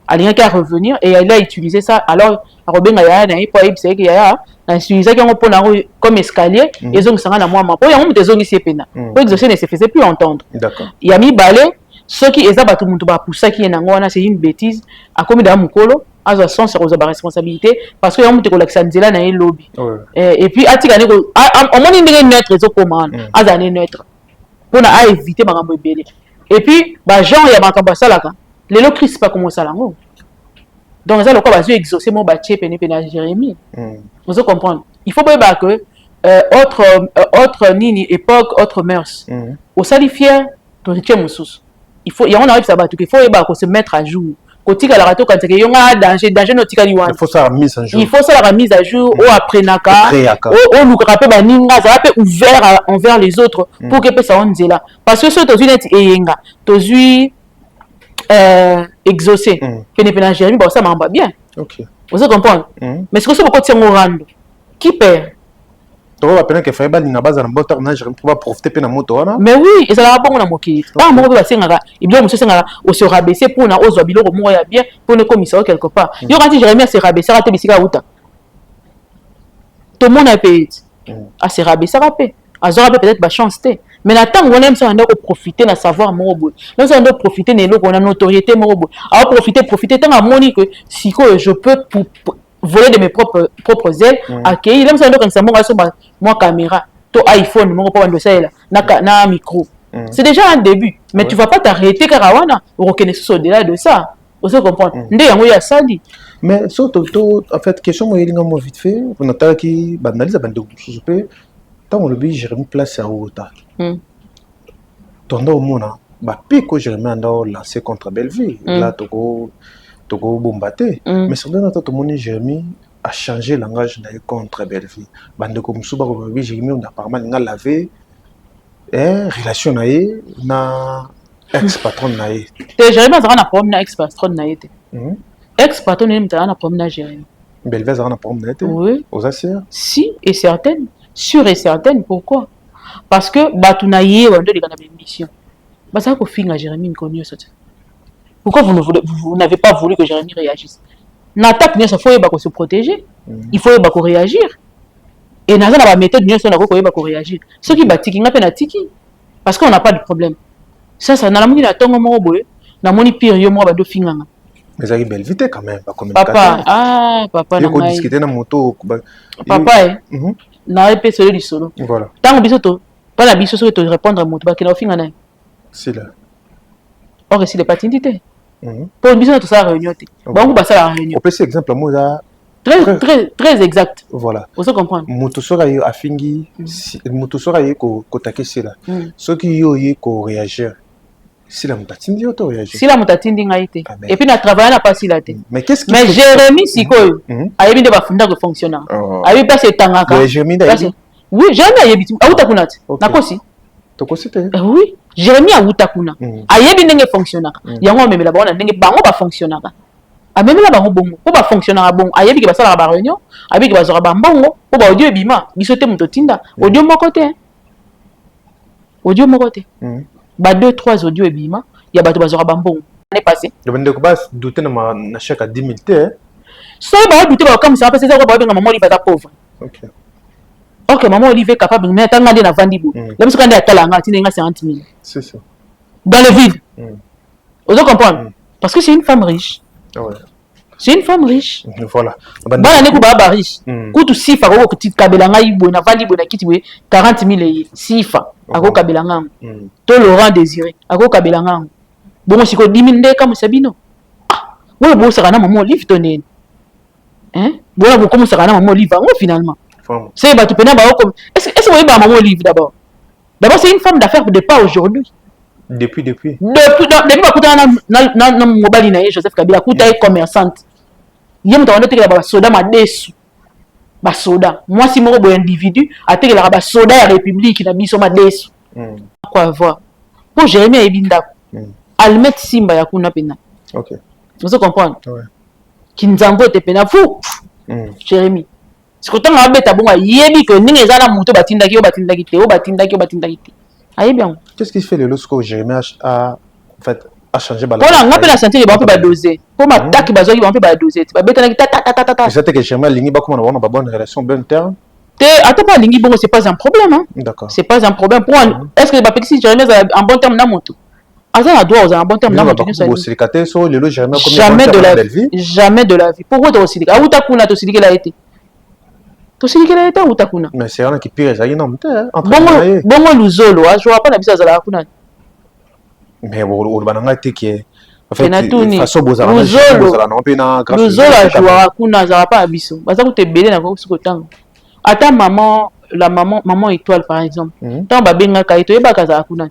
Alinga qui a revenir et il a utilisé ça alors Robin ya na ipo c'est que ya na utilisé qu'on peut comme escalier et donc ça na moi ma po ya on des zones ici pena. Pour exaucer ne se faisait plus entendre. D'accord. Il y a mis balai ceux qui eza batu muntu ba poussa qui est na c'est une bêtise a commis dans mukolo azo sens aux responsabilité parce que on te collectionne nzela na ye lobby et puis atika ne ko on moni ndenge neutre zo commande azane neutre pour na éviter makambo ebele et puis ba gens ya makambo salaka lelo Christ pas comment ça lango donc ça le quoi ba zo exaucer mo ba tche pene pene Jérémie vous vous comprendre il faut pas que autre nini époque autre mœurs au salifier to tche mususu il faut y a on arrive ça ba tout il faut que se mettre à jour kotika la rato quand il y a danger notika liwan il faut ça mise à jour il faut ça la mise à jour ou après naka ou nous rappelle ba ninga ça peut ouvert envers les autres pour que peut ça on là parce que ce tozu net eyenga tozu exaucé pene Jérémie bon ça m'a bien OK vous comprenez mais ce que c'est beaucoup de rando qui perd tu vas peine que faire bali na base na moteur na Jérémie pour profiter pe na moto wana mais oui et ça va bon na moki pas mo ba senga et bien monsieur senga au se rabaisser pour na ozo biloko mo ya bien pour le commissaire quelque part yo quand Jérémie se rabaisser raté bisika uta tout le monde a payé à se rabaisser rapé azora peut-être ba chance té mais na tant on aime ça on doit profiter na savoir mobo là ça on doit profiter ne loko na notoriété mobo à profiter tant à moni que si que je peux voler de mes propres ailes accueillir là ça donc ça moi caméra to iPhone mon pas de ça là na micro c'est déjà un début mais tu vas pas t'arrêter karawana ou reconnaître ça au-delà de ça vous comprenez ndé yango ya sali mais surtout en fait question moi il ngamo vite fait on attend qui banalise bande de peu tant on le bi Jérémie place à Ota tondo mona ba piko Jérémie ando lancé contre Belleville là toko bombaté mais surtout notre monde Jérémie a changé langage contre Belleville bande comme suba ko bi Jérémie on a pas mal lavé relation na ex patron na ye Jérémie a un problème na ex patron na ye ex patron na ye na problème na Jérémie Belleville a un problème na ye oui aux assieres si et certaine sûre et certaine pourquoi parce que batu na ye wando de kana mission basa ko finga Jérémie connu ça. Pourquoi vous n'avez pas voulu que Jérémie réagisse? N'attaque bien, il faut se protéger. Il faut réagir. Et n'a pas méthode bien, il faut réagir. Ceux qui battent, ils n'ont pas tiki. Parce qu'on n'a pas de problème. Ça n'a pas de problème. N'a pas de problème. Mais ça a belle vitesse quand même. Papa, papa, il faut discuter dans la moto. Papa, n'a pas de solo. Voilà. Tant que tu pas la biso de répondre à moto, parce qu'il a c'est là. Or, c'est des patinités. Pour une vision de ça réunion bon vous passez la réunion on peut c'est exemple moi là très exact voilà vous comprendre motosora yo afingi motosora yo ko takesela ceux qui yo ko réagir si la mutatindi yo to réagir si la mutatindi ngaite et puis na travailler na pas si la té mais qu'est-ce qui mais Jérémie sikoyo ayebi de ba funda ko fonctionnaire ayebi pas c'est tangaka Jérémie oui Jérémie ayebi auta kunati nakosi oui Jérémie a wutakuna ayebi ndenge fonctionnaka yango memela ba ndenge bango ba fonctionnaka amemela bango bongo po ba fonctionnaka bongo ayebi ke basala ba réunion ayebi ke bazora ba mbongo po ba audio ebima biso te muto tinda audio moko te ba 2-3 audio ebima ya bato bazora ba mbongo l'année passée le bande ko ba douter na chaque 10 000 te so ba douter ba comme ça parce que ça ba benga maman li bata pauvre OK maman Olivier capable mais tanga na vandibo la biso kanda talanga tinga 50 000 c'est ça dans le vide vous comprenez parce que c'est une femme riche c'est une femme riche voilà bana ne ko ba riche kutu sifa ko ko tikabelanga ibo na vandibo na kiti 40 000 sifa ako kabelanga to Laurent Désiré ako kabelanga bon siko 10 000 ndeka musabino wala bo saka na maman Olivier tonene wala bo comme saka na maman Olivier finalement c'est bah tu peux n'avoir comme est-ce que vous voyez ma maman Olive d'abord c'est une femme d'affaires de pas aujourd'hui depuis na mobali na Joseph Kabila kuta est commerçante yem to ndete ba soda ma desu ba soda moi si moko boy individu atekela ba soda ya république na biso ma desu quoi voir pour Jérémie ebinda almet simba ya kuna pena OK vous comprenez kinzango te pena fou Jérémie c'est que tant abeta bonga yebi que ninga ezala moto batindaki o batindaki te o batindaki aye bien. Qu'est-ce qui fait le lorsque Jérémie a en fait a changé balance? Voilà, on appelle la santé, on peut pas doser. Pour ma tac bazoki, on peut pas doser. Tu vas bêter ta ta ta ta ta. C'est que Jérémie lingi ba comment on a bonne relation bon terme. Attends pas lingi bon, c'est pas un problème hein. D'accord. C'est pas un problème pour est-ce que ba petit Jérémie en bon terme na moto. Azan a droit en bon terme na moto. Jamais de la vie. Pourquoi tu aussi ah uta kuna to sidiki la été. To sidiki la été uta kuna. Mais c'est rien qui pire ça non bon luzolo, je vois pas na bisa za kuna. Mais on bananga te qui en fait façon bozala luzolo a joué kuna za pas biso. Baza ko te belé na ko sukotanga. Ata maman étoile par exemple. Tant ba benga ka eto yeba kaza kuna.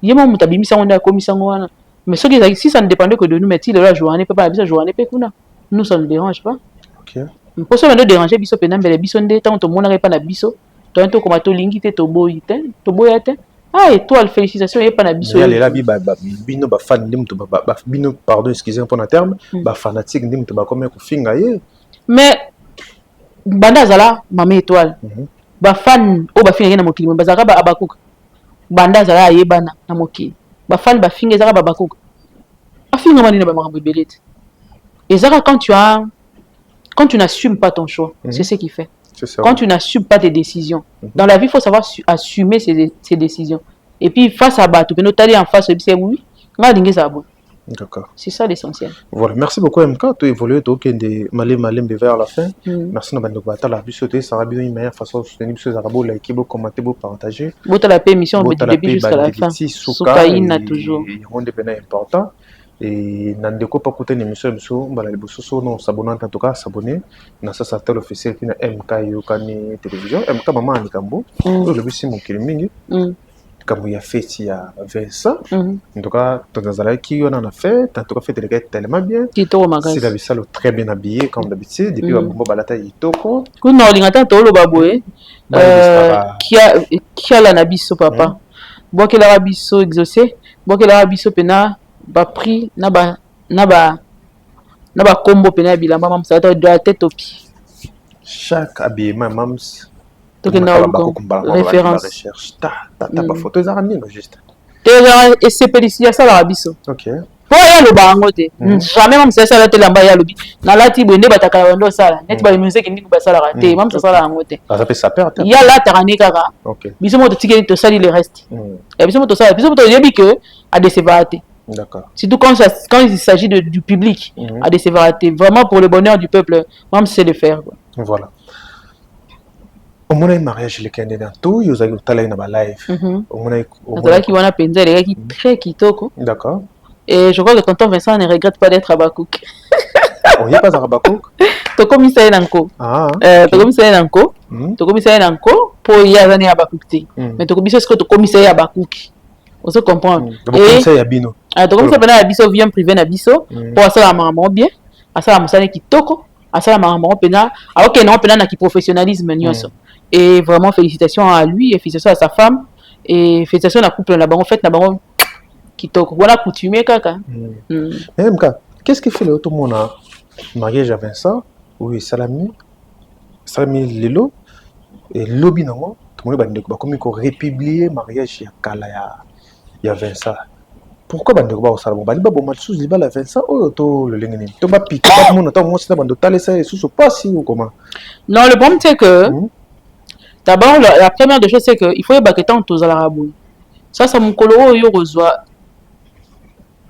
Yema mutabimisa ngonda komisango wana. Mais ce qui si ça ne dépendait que de nous, mais si la journée peut pas bisa journée peut kuna. Nous ça ne dérange pas. OK. Pour ça de déranger biso penam bele biso ndé tant to mona pas na biso. To to comme to lingi te to boyite, to boyate. Ah étoile félicitations et pas na biso. Il est là bino ba fan ndim to ba bino pardon excusez pour un terme, ba fanatique ndim to ba comme ko finga ye. Mais banda zala maman étoile. Ba fan o ba finga na mokili bazaka ba abakuka. Banda zala yebana na mokili. Ba fan ba finga zaka ba bakuka. Afinga mani na ba makambo belete. Et zaka quand tu n'assumes pas ton choix, c'est ce qui fait. Quand tu n'assumes pas tes décisions. Dans la vie, il faut savoir assumer ses décisions. Et puis, face à Batou, tu peux en face, c'est oui, d'accord. C'est ça l'essentiel. Voilà, merci beaucoup MK, tu évolues, tu as des malins vers la fin. Merci de la bisoté, ça va bien une meilleure façon de soutenir les arabes, liker, commenter, partager. Votre la paix émission du début jusqu'à la fin. Soukaïna toujours. On est important. Et nandeko pas écouter l'émission biso bala liboso non s'abonner en tout cas s'abonner na ça tel officiel qui na MK Yokani télévision MK maman ni kambo le bisi mon mingi comme il a fait il y a 20 ans en tout cas dans la qui on en a fait en tout cas fait tellement bien c'est la bisalo très bien habillé comme d'habitude depuis bombo balata itoko kuno lingata to lo baboé qui a la nabiso papa bon que la biso exaucé bon que la biso pena ba prix na ba combo pena bilamba mam ça doit la tête au pied chaque habillement mams donc na référence recherche ta pas photo ça ramener juste et c'est pédicia ça la biso OK pour ya lo bango te jamais mam ça la telamba ya lobi na lati bwende bataka ndo sala net ba musique ndi ba sala raté mam ça sala ngote ça peut ça perd ya la tarani kaka OK biso mo to tikeli to sali le reste et biso mo to sala biso mo to yebi que a décevaté. D'accord. Surtout quand il s'agit du public, à des sévérités. Vraiment pour le bonheur du peuple, même c'est le faire. Quoi. Voilà. Au moment du mariage, les candidats dans tout, ils ont eu talent dans la live. Au moment là qui vont à penser, les gars qui très kitoko. D'accord. Et je crois que tonton Vincent ne regrette pas d'être à Bakouk. On n'y est pas à Bakouk. Tu comme ça est encore. Tu comme ça est encore. Tu comme ça est encore pour y aller à Bakouk. Mais tu comme ça est-ce que tu comme ça est à Bakouk. On se comprend. Et ça y a bino. Donc comme ça pendant la biso vient privé na biso pour ça la maman bien, à ça la musane qui toko, à ça la maman pena, ah OK non pena na qui professionnalisme nyonso. Et vraiment félicitations à lui et félicitations à sa femme et félicitations à la couple là-bas en fait là-bas qui toko. Voilà coutumier kaka. MK, qu'est-ce qui fait le tout monde mariage à Vincent? Oui, Salami Lelo et lobby non tout le monde bande ba comme ko républier mariage ya kala ya Vincent. Pourquoi bande ko ba osala bon bali ba bon match sous la Vincent oh to le lengeni to ba piquer pas mon temps moi c'est bande tale ça sous pas si ou comment. Non, le problème c'est que d'abord la première des choses c'est que il faut y baqueter en tous à l'arabou. Ça mon coloro yo reçoit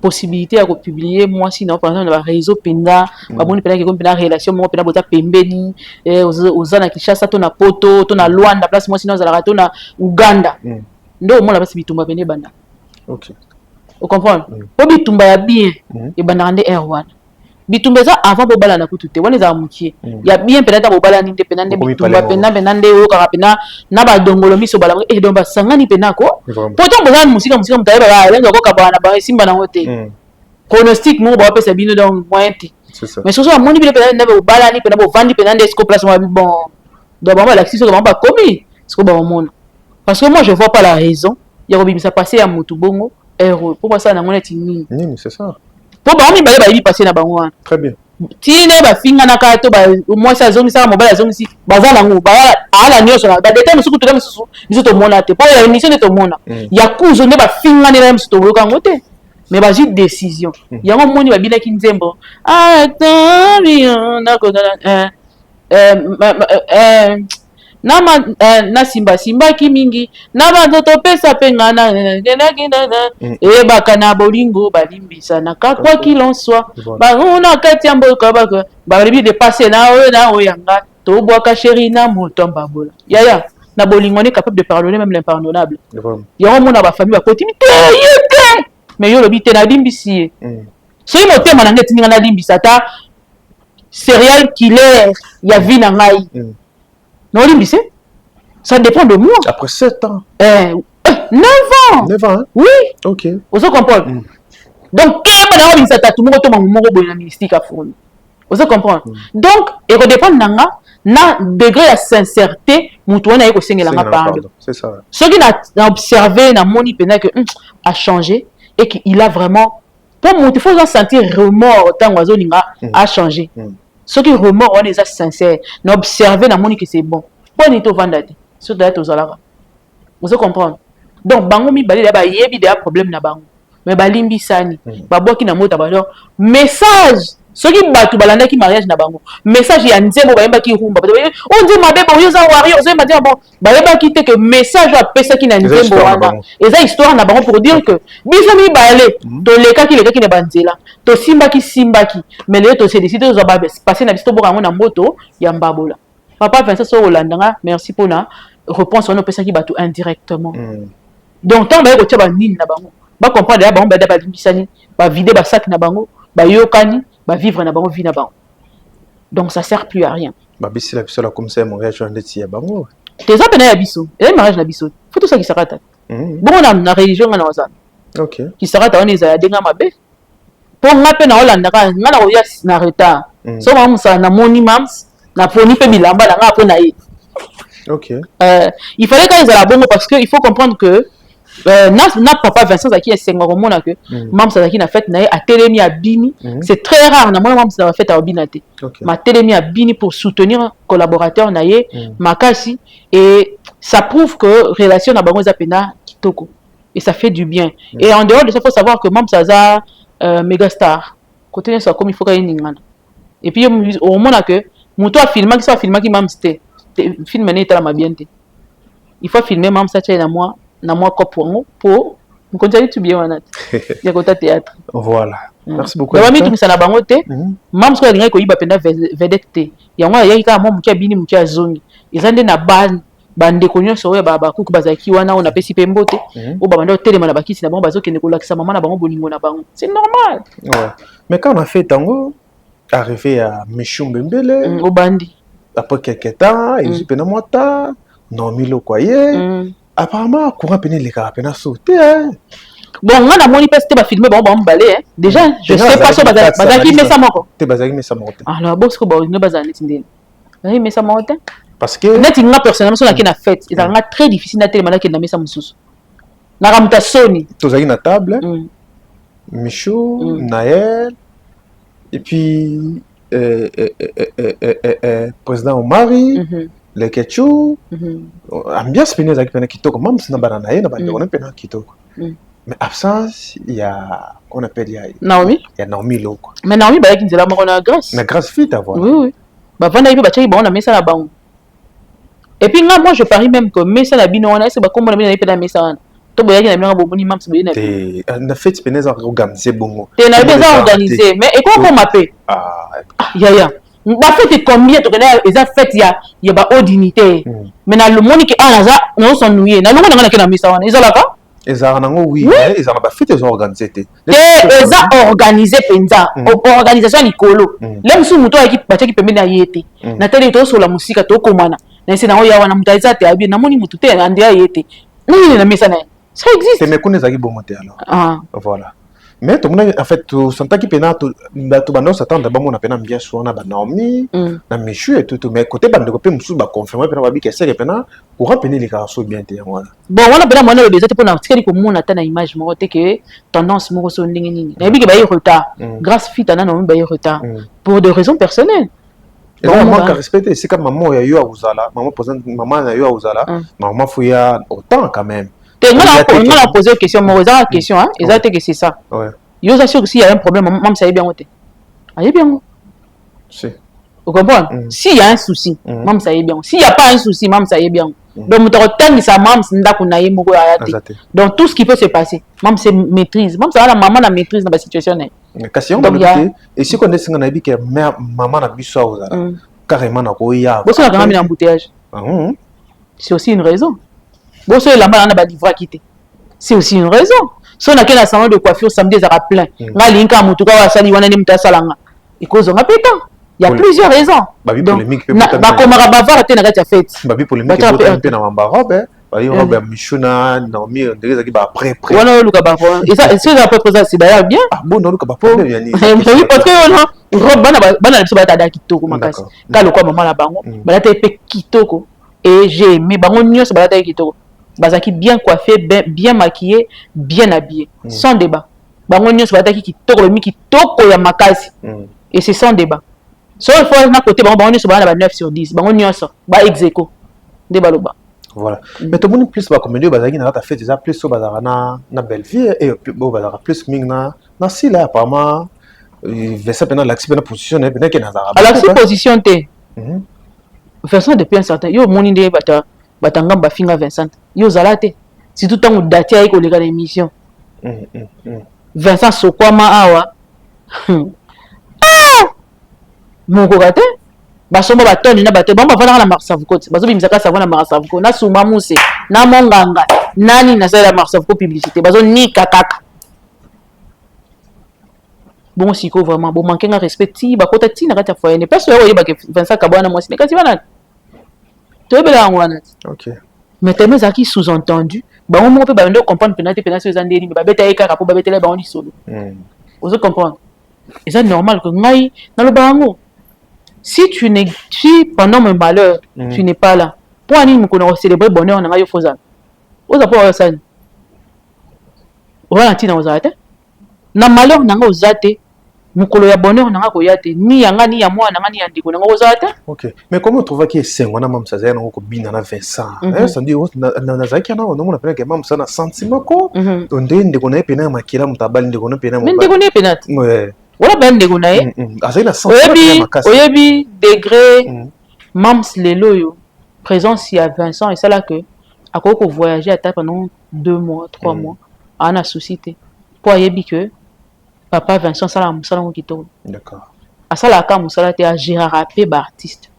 possibilité à publier moi sinon par exemple dans le réseau penda ba boni penda qui comme penda relation moi penda bota pembeni aux ana Kinshasa to na poto to na Luanda place moi sinon za la to na Uganda ndo mo la basi bitumba pende banda. OK. Vous comprenez? Po bitumba ya bien e banda ande R1 bitumba za avant bo bala na kutu te wana za mukie ya bien penda ta bo bala ni te penda nde bitumba penda nde o ka penda na ba dongolo miso bala e do ba sangani penda ko pourtant bo za musika mutaye ba lengo ko ka bana ba simba na hote pronostic mo ba pesa bino donc moyen te mais surtout amoni bile penda nde bo bala ni penda bo vandi penda nde sco place moi bon do ba la kiso ba komi sco ba mona parce que moi je vois pas la raison ya ko bimisa passer ya mutu bongo heureux pour moi ça na ngona tini c'est ça pour ba mi ba passer na bango très bien tine bafinganaka to mwasi azongisaka mobali azongisi baza nango baala nyonso na badeta mosuku tole mosusu biso tomona te mpo ya émission nde tomona ya kuzo nde bafinganela ya mosusu toyoka yango te mais bazwi décision yango moni babinaki nzembo na simbaki mingi na banzo topesa penga na eyebaka na bolingo balimbisanaka quoi qu'il en soit bango na kati ya mboka balobi dépasse na oyo yanga tobwaka chéri na moto mbabola yaya na bolingo on est capable de pardonner même l'impardonnable yango mona bafamille bakoti te ye te mais yo lobi te na limbisi ye soki motema na ngai etinga na limbisa ata serial killer ya vie na ngai non, ça dépend de moi. Après 7 ans. 9 ans. 9 ans, hein? Oui. Ok. Vous comprenez? Donc, quand on a tout le monde a mystique à fournir. Vous comprenez? Donc, il dépend de na degré de sincérité, moutouana est aussi la pardon. C'est ça. Ce qui a observé, na moni pena que a changé et qu'il a vraiment pour moi il faut sentir remords tant oiseau a changé. Ce qui remords on est sincère, na observer na moni que c'est bon. Pour ni to vandati, sur date aux alara. Vous comprenez? Donc bango mi balé là yebi des problèmes na bango. Mais balimbi sani, baboki na mota balor message. Ce qui batu balanda ki mariage na bango. Message ya nzembo bayemba ki rumba. On dit ma bébé oyoza wari, on m'a dit bon, bayemba ki te que message a pesa ki na nzembo wana. Et ça histoire na bango pour dire que biso mi balé, to leka ki ne banzela. To simba ki, mais le to se décider aux ababes passer na bisto boka na moto ya mbabola. Papa Vincent so Holandanga, merci pour na réponse on pesa ki batu indirectement. Donc tant ba ko tia ba nini na bango. Ba comprendre ya bango ba da ba limbisani, ba vider ba sac na bango, ba yokani. Vivre na bango vie na bango. Donc ça sert plus à rien. Ba bisi la biso la comme ça mariage ndeti ya bango. Tes apena ya biso, et mariage na biso. Faut tout ça qui s'arrête. Bon na religion na wazana. OK. Qui s'arrête on est à denga mabe. Pour ngape na Hollande ka ngana ko ya na retard. So mamu sa na moni mams na poni pe bilamba na ngapo na yi. OK. Il fallait qu'ils aient la bonne parce que il faut comprendre que na papa Vincent Zaki est sengoromona que mam Zaki na fait na a télémi à bini c'est très rare na moi mam ça fait à binate ma télémi à bini pour soutenir collaborateur na ye makasi et ça prouve que relation na bango za pena kitoko et ça fait du bien et en dehors de ça faut savoir que mam Zaza méga star côté ça comme il faut qu'il ningana et puis au moment que moto a filmé qui mam c'était film n'est pas la bien il faut filmer mam ça tient na moi pour on continue tout bien wanat ya kota théâtre voilà merci beaucoup ba mi tumisa na bango te mam so linga ko yiba penda vedette te yango ya yika mo mukia bini mukia zongi ezande na bande konyo so ya baba kuku bazaki wana on apesi pe mbote o baba ndo telema na bakisi na bango bazoke ne kolakisa mama na bango bolingo na bango c'est normal ouais mais quand on a fait tango arrivé à Michumbe Mbele au bandi après quelques temps il se pena mota non milo koye apparemment courant peine les carapena sauter bon on a moni peste ba filmer bon balé déjà je sais pas so bazaki mais ça moko te bazaki mais ça moko alors bon ce que bon ne bazali tindine oui mais ça moko parce que net inga personnellement so la qui na fête c'est nga très difficile na télé malaki na mesa mususu na ramuta soni tozaki na table Michou Naël et puis président Omari le ketchup ambiance pene za kipena kitoko même si na banana na bande on pena kitoko mais absence il y a qu'on appelle il y a Naomi Loko mais Naomi ba ki nzela moko na grâce fit avoir oui ba vanda ipe ba tchaki ba on a mesa na bango et puis moi je parie même que mesa na bino wana c'est ba kombo na bino na ipe na mesa wana to boyaki na bino boboni mam sibo na na fête pene za organiser bongo te na beza organiser mais et comment m'appelle ya ba fête combien to kana eza fête ya ba haute dignité mais na le monde qui anaza no sonouye na longo na kana misa wana ezalaka nango oui ezala ba fête zo organiser te eza organiser penza organisation likolo le musu muto aki bachaki pembeni na yete na tele to sola musika to komana na ese na oya wana mutaiza te abi na moni mutu te na ndia yete nini na misa na ça existe mais connais zaki bon monter alors voilà Mais tout le monde, en fait, tu sens qu'il pena, tu bandes s'attend d'abord on a pena bien souvent na Naomi, na Michu et tout, mais côté bande de copines musu ba confirmer pena babi que c'est pena pour pena les carreaux bien te voilà. Bon, on a pena moi le besoin pour na tikeli ko mona ta na image mo te que tendance mo so ndenge nini. Na bi ke ba y retard. Grâce fit ana na ba y retard pour des raisons personnelles. Et donc manque à respecter, c'est comme maman ya yo a uzala, maman na yo a uzala, maman fouya autant quand même. On a posé une question, mais la question, hein, exactement que c'est ça. Ouais. Yo sûr que s'il y a un problème, maman ça y est bien voté. Aïe bien. Si. Vous comprenez? S'il y a un souci, maman ça y est bien. S'il n'y a pas un souci, maman ça y est bien. Donc mon temps ça maman c'est ndaku na yemo ko ayate. Donc tout ce qui peut se passer, maman c'est maîtrise. Maman ça la maman la maîtrise dans la situation là. Question donc et si connaît singa na bi que maman na biso ozala. Carrément na ko ya. Bosso na quand même embouteillage. C'est aussi une raison. Bon, c'est la malle, on a livré à quitter. C'est aussi une raison. Si on a qu'un salon de coiffure samedi, ça va plein. On a l'inca, on a sali, on a mis ta salanga. Et cause on a pétant. Il y a plusieurs raisons. Babi polémique. Bah comme on a bavaré, tu n'as qu'à faire. Babi polémique. Tu n'as pas robe. Babi robe Michuna, Naomi, on dirait que après. Voilà le cas bavaré. Et ça, c'est après ça, c'est d'ailleurs bien. Ah bon, non le cas bavaré. Oui, parce que on robe, bana le soba tada kitoko makasi. Quand le quoi maman la bango, bana te pe kitoko. Et j'ai aimé bango nyo se bana te kitoko. Bazaki bien coiffé, bien maquillé, bien habillé, sans débat. Bango nyo se bataki kitoko, mi kitoko ya makasi. Et c'est sans débat. Sauf fois na côté bango nyo se bataki 9 sur 10. Bango nyo ça, ba execo. Débat loba. Voilà. Mais tout le monde plus ba comme Dieu bazaki na ta fait déjà plus so bazara na belle vie et bon bazara plus ming na si là apparemment verser pendant l'axe pendant position pendant que na zara. Alors si position té. Version depuis un certain yo moni de batanga bafinga Vincent yo zalate si tout temps dati ay ko lega l'émission Vincent sokwama awa mon kokate basomba batoni na bato bamba vala na Marsavuko bazo bimizaka savon na Marsavuko na suma muse na monganga nani na sala Marsavuko publicité bazo ni kakaka bon siko vraiment bon manquer un respect ti bakota ti na kata foyer ne personne oye ba que Vincent Kabwana moi c'est kasi bana ok. Mais tellement ça qui sous-entendu, bah on peut pas comprendre pénalité sur les andéri, mais bah bête aïe car pour bah bête là bah on dit solo. Vous comprenez? Et c'est normal que ngai dans le bango. Si tu n'es si pendant mon malheur, tu n'es pas là. Pour aller me connaître célébrer bonheur on a eu faisant. Vous avez pas ça. Voilà tina aux até. Na malheur nanga aux até. Mukolo ya bonheur nanga ko yate ni yanga ni ya moi nanga ni yandiko nanga ozata. OK. Mais comment tu vois que c'est ngona mam ça zena ko bina na Vincent. Ça dit na zaki na on a pena que mam ça na sentiment ko onde ndeko na pena makila mutabali ndeko na pena mobali. Ndeko na pena. Ouais. Wala ben ndeko na e. Azali sentiment makasi. Oyebi degré mams lelo yo présence ya Vincent et ça là que akoko voyager à ta pendant 2 mois, 3 mois ana société. Pour oyebi que papa Vincent sala musala ngokito. D'accord. Asala ka musala te a gérarapé ba artiste.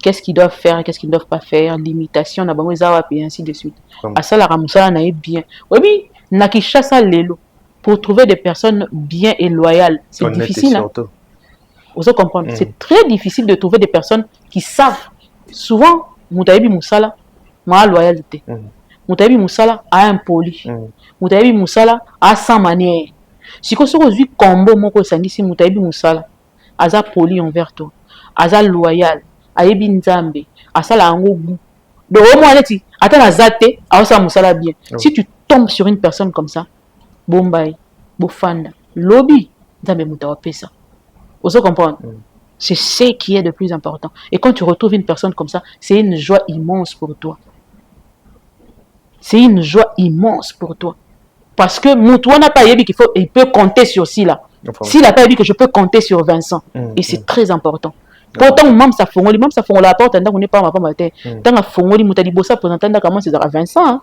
Qu'est-ce qu'ils doivent faire, qu'est-ce qu'ils ne doivent pas faire, limitation na bango zawa et ainsi de suite. Asala ka musala na bien. Oui, na Kinshasa lelo pour trouver des personnes bien et loyales, c'est difficile. Hein? Vous comprenez? C'est très difficile de trouver des personnes qui savent. Souvent, Moutaïbi Moussala, ma loyauté. Moutaïbi Moussala a impoli. Moutaïbi Moussala a sans manière. Si vous avez combo moko sangisi Moutaïbi Moussala, aza poli envers toi, aza loyal, ayebi nzambe, asala ango goût. Donc au moins tu attends azate, asa Moussala bien. Si tu tombes sur une personne comme ça, bombay, bofanda, lobby, nzambe mutawa pesa. Vous comprenez? C'est ce qui est le plus important. Et quand tu retrouves une personne comme ça, c'est une joie immense pour toi. C'est une joie immense pour toi. Parce que Moutoua n'a pas dit qu'il peut compter sur Sila. S'il n'a pas dit que je peux compter sur Vincent. Et c'est très important. Pourtant, même ça fongoli, la porte, on n'est pas ma terre. Tant que fongoli, moutali bossa pour entendre comment c'est Vincent.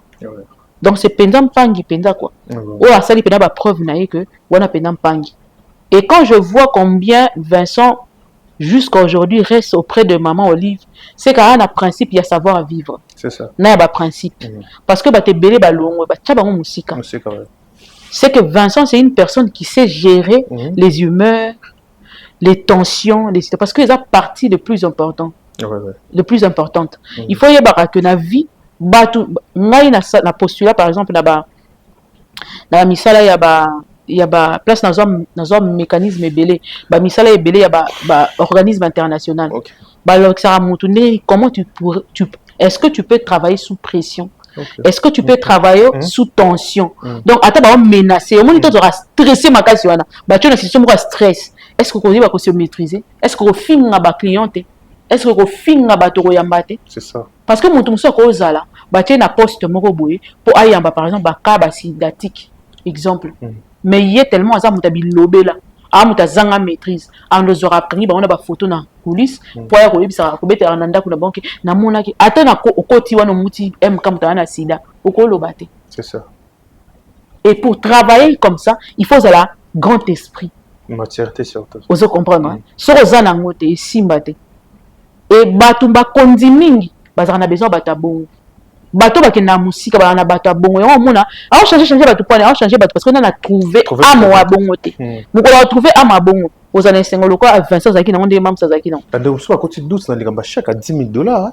Donc c'est pendant pangi, pendant quoi. Ou à ça, il y a une preuve que on a pendant pangi. Et quand je vois combien Vincent, jusqu'à aujourd'hui, reste auprès de maman Olive, c'est qu'il y a un principe, il y a savoir vivre. C'est ça. Il y a un principe. Parce que tu es belé, c'est que Vincent, c'est une personne qui sait gérer les humeurs, les tensions, parce que c'est la partie le plus important. Le plus importante. Il faut y avoir que la vie, la postulat par exemple, na misala ya ba place dans un mécanisme ebele ba misala ebele ya ba organisme international ba lokisa mutu ne comment est-ce que tu peux travailler sous pression? Est-ce que tu peux travailler sous tension? Donc ata ba menacer au moins tu aura stressé makasi wana ba tu na situation mo stress. Est-ce que vous va se maîtriser? Est-ce que vous finga ba cliente? Est-ce que vous finga ba toko yambate? C'est ça. Parce que mutu muso ko zala ba tie na poste moko boye pour ayamba par exemple ba ka ba sidatique exemple. Mais il y a tellement à ça mutabi lobela a mutazanga maîtrise ando aura pris ba on a ba photo na coulisses pour ya ko yebisa ko beta na ndako na banque na monaki ata na ko okoti wana muti m comme ta na sida oko lobate. C'est ça. Et pour travailler comme ça il faut la grand esprit, maturité surtout. Vous comprendre so ozana ngote simbate et batumba kondi mingi bazana besoin batabongo bato bakenda musika bana bato bongo yango mona a changer bato pone a changer bato parce qu'on a trouvé amo wa bongo te moko ba trouver amo bongo ozana sengo loko à 25 zaki na ndé mam zaki na ande uso a côté douce na likamba chaque à $10,000.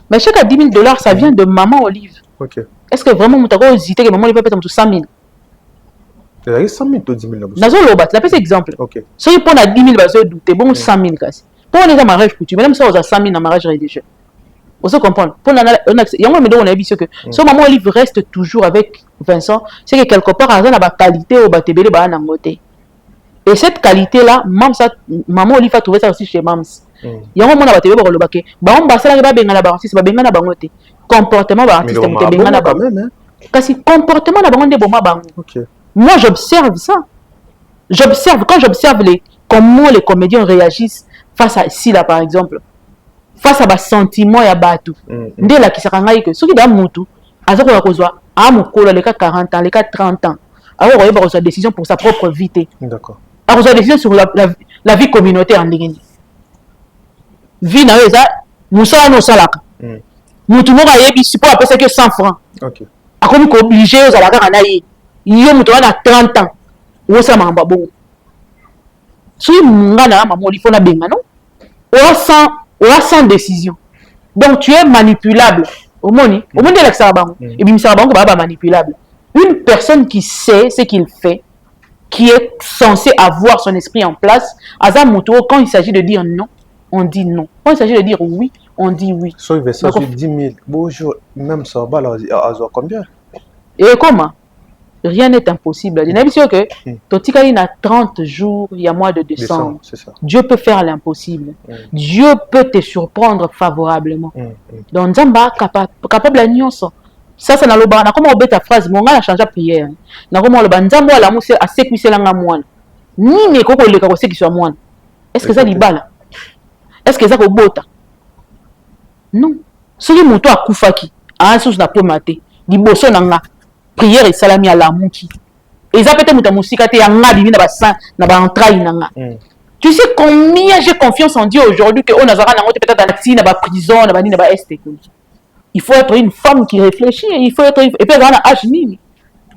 Mais chaque à $10,000 ça vient de maman Olive. OK. Est-ce que vraiment mutako hésiter que maman Olive peut être 100,000? Il y a 100,000 to 10,000 là. Nazo lobat la petit exemple. OK. So il pon à 10,000 bazo douter bon 100,000 kasi. Pour on est dans mariage coutume même ça aux 100,000 dans mariage religieux. Vous comprenez? Pour il y a un moment on a vu que son maman Olive reste toujours avec Vincent, c'est que quelque part elle a la qualité au batebele ba na ngote. Et cette qualité là, maman Olive a trouvé ça aussi chez Mams. Il y a un moment on a batebele ba lobake, ba on basala ba benga na ba artiste ba benga na bangote. Comportement ba artiste muté benga na ba même. Kasi comportement na bango ndé boma bango. OK. Moi j'observe ça. Quand j'observe comment les comédiens réagissent face à ici là par exemple. Face à bas sentiment ya batu ndé la kisaka ngai que soki da mutu azako ya kozwa a mokolo les cas 40 ans les cas 30 ans alors on va une décision pour sa propre vie. D'accord. Alors une décision sur la vie communautaire en ndenge vie na eza musala no salaka mutu moko ayebi si pour apesa que 100 francs. OK. Akomi ko obligé aux alaka na ye yo mutu na 30 ans wo sa mamba bon si ngana maman il faut na benga non ou sans décision. Donc tu es manipulable. Au monde de l'examen. Et bien ça va manipulable. Une personne qui sait ce qu'il fait, qui est censé avoir son esprit en place, quand il s'agit de dire non, on dit non. Quand il s'agit de dire oui, on dit oui. So il veut ça 10 000. Bonjour, même ça va là à combien? Et comment? Rien n'est impossible. Il y a sûr que Totika il a 30 jours, il y a mois de décembre. Dieu peut faire l'impossible. Dieu peut te surprendre favorablement. Donc Nzamba capable la nuance. Ça na loba na comment obeta phrase mon gars a changé prière. Na comment le Nzamba la musse a sécuisé la ngamwana. Ni ne koko le kako sécuisé mwana. Est-ce que ça libala? Est-ce que ça ko bota? Non. Celui moto a kufaki. A sous na pomate. Liboso nanga. Prière et salami à la mouki. Et ça peut être musique te yanga divina ba sang na ba entraille nanga. Tu sais combien j'ai confiance en Dieu aujourd'hui que on azara nango peut-être dans la na ba prison na ba ni na ba est. Il faut être une femme qui réfléchit, il faut être et puis dans âge nini.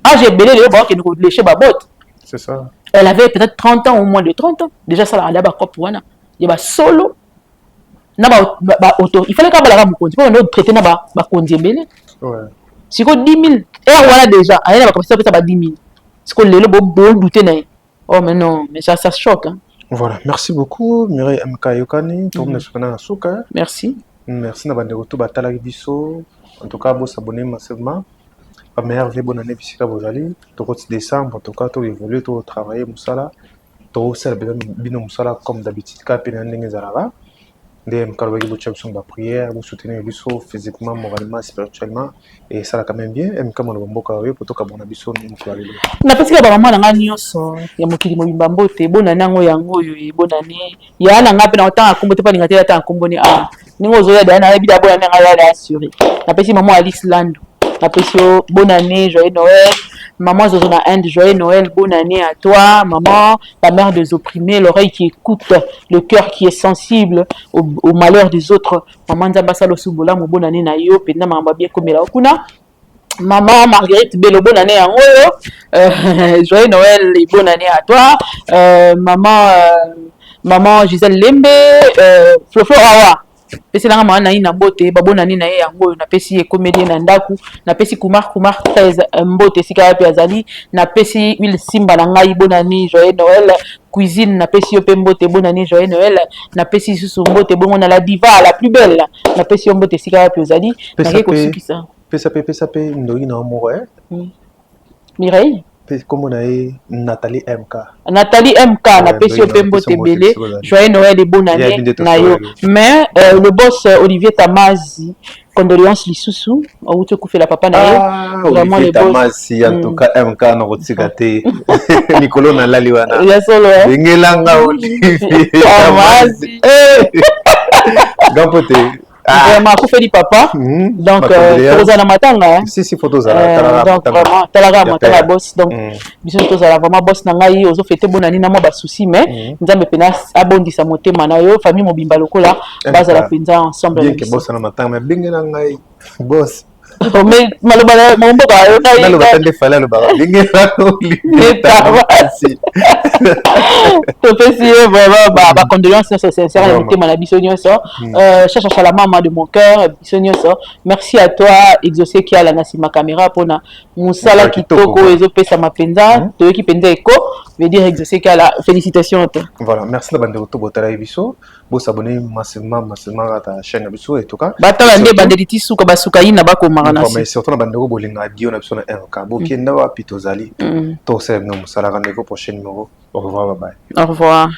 Âge belé le ba que nous réfléchir ba botte. C'est ça. Elle avait peut-être 30 ans ou moins de 30 ans. Déjà ça la ba cop wana. Il ba solo na ba auto. Il fallait que la ba konti pour nous traiter na ba konti belé. Ouais. Si ko 10,000 et voilà déjà elle va commencer à faire 10,000 ce qu'on le beau douter na oh mais non mais ça choque hein. Voilà, merci beaucoup Mireille MK Yokani tourne sur na suka. Merci na bande retour batala biso en tout cas vous s'abonner massivement la meilleure vie bonne année bisika bozali to décembre en tout cas to évoluer to travailler musala to faire bino musala comme d'habitude ka pena ndenge zalaka ndem karobaki bo chapson ba prière vous soutenir biso physiquement moralement spirituellement et ça quand même bien MK mo bomboka yo poto ka bona biso ni ko alelo na pesika ba mama nga nyonso ya mokili mobimba mbote bona nango yango yo bonane ya na ngape na otanga kombote pa ningatela ta komboni a ningo zoya dana na bida bona nga ya assuré na pesi maman Alice Lando na pesi bonne année joyeux Noël. Maman Zozona Inde, joyeux Noël, bonne année à toi. Maman, la mère des opprimés, l'oreille qui écoute, le cœur qui est sensible au malheur des autres. Maman Nzambasalo Souboula, mon bonne année na yo, pena mamba bien comme la okuna. Maman Marguerite Bello, bonne année à moi. Joyeux Noël et bonne année à toi. Maman Gisèle Lembe, Floflo Awa. pesi langa maana na mbote babona ni na ye yango na pesi comédie na ndaku na pesi kumar 13 mbote sika ya pe azali na pesi will simba na ngai bona ni joyeux Noël cuisine na pesi yo pe mbote bona ni joyeux Noël na pesi susu mbote bongo na la diva la plus belle na pesi yo mbote sika ya pe azali na ke kosukisa pesa pe ndoyi na mo Mireille comment on a Nathalie MK na pesi yo pe mbote belé joyeux Noël et bonne année na yo mais le boss Olivier Tamazi condoléances lisusu ou tu fait la papa na yo vraiment le boss en tout cas MK na rotikate Nicolo na laliwana ya solo bengelanga Olivier Tamazi gampote vraiment coup du papa donc photos na matanga si photos donc vraiment talaga matala boss donc biso tozala vraiment boss na ngai ozo fêter bonne année na mo ba souci mais nzambe pena abondisa motema na yo famille mobimba lokola bazala penza ensemble bien que boss na matanga mais bengela ngai boss mais malobala momboka yo na yo na le fala le bara bengela oli to pesi vraiment ba condoléances sincères na motema na biso nyonso chacha la maman de mon cœur biso nyonso merci à toi exaucé qui a la nasima caméra pona musala kitoko ezo pesa mapenza to ki penza eko veut dire exaucé qui a la félicitations à toi voilà merci la bande to botala biso bo s'abonner massivement à ta chaîne biso et tout cas batala nde bandeliti suka basuka ina bako marana mais surtout la bande ko bolinga dio na biso na un bo kenda wa pitozali to se no musala ka ndeko prochain numéro au revoir bye bye au revoir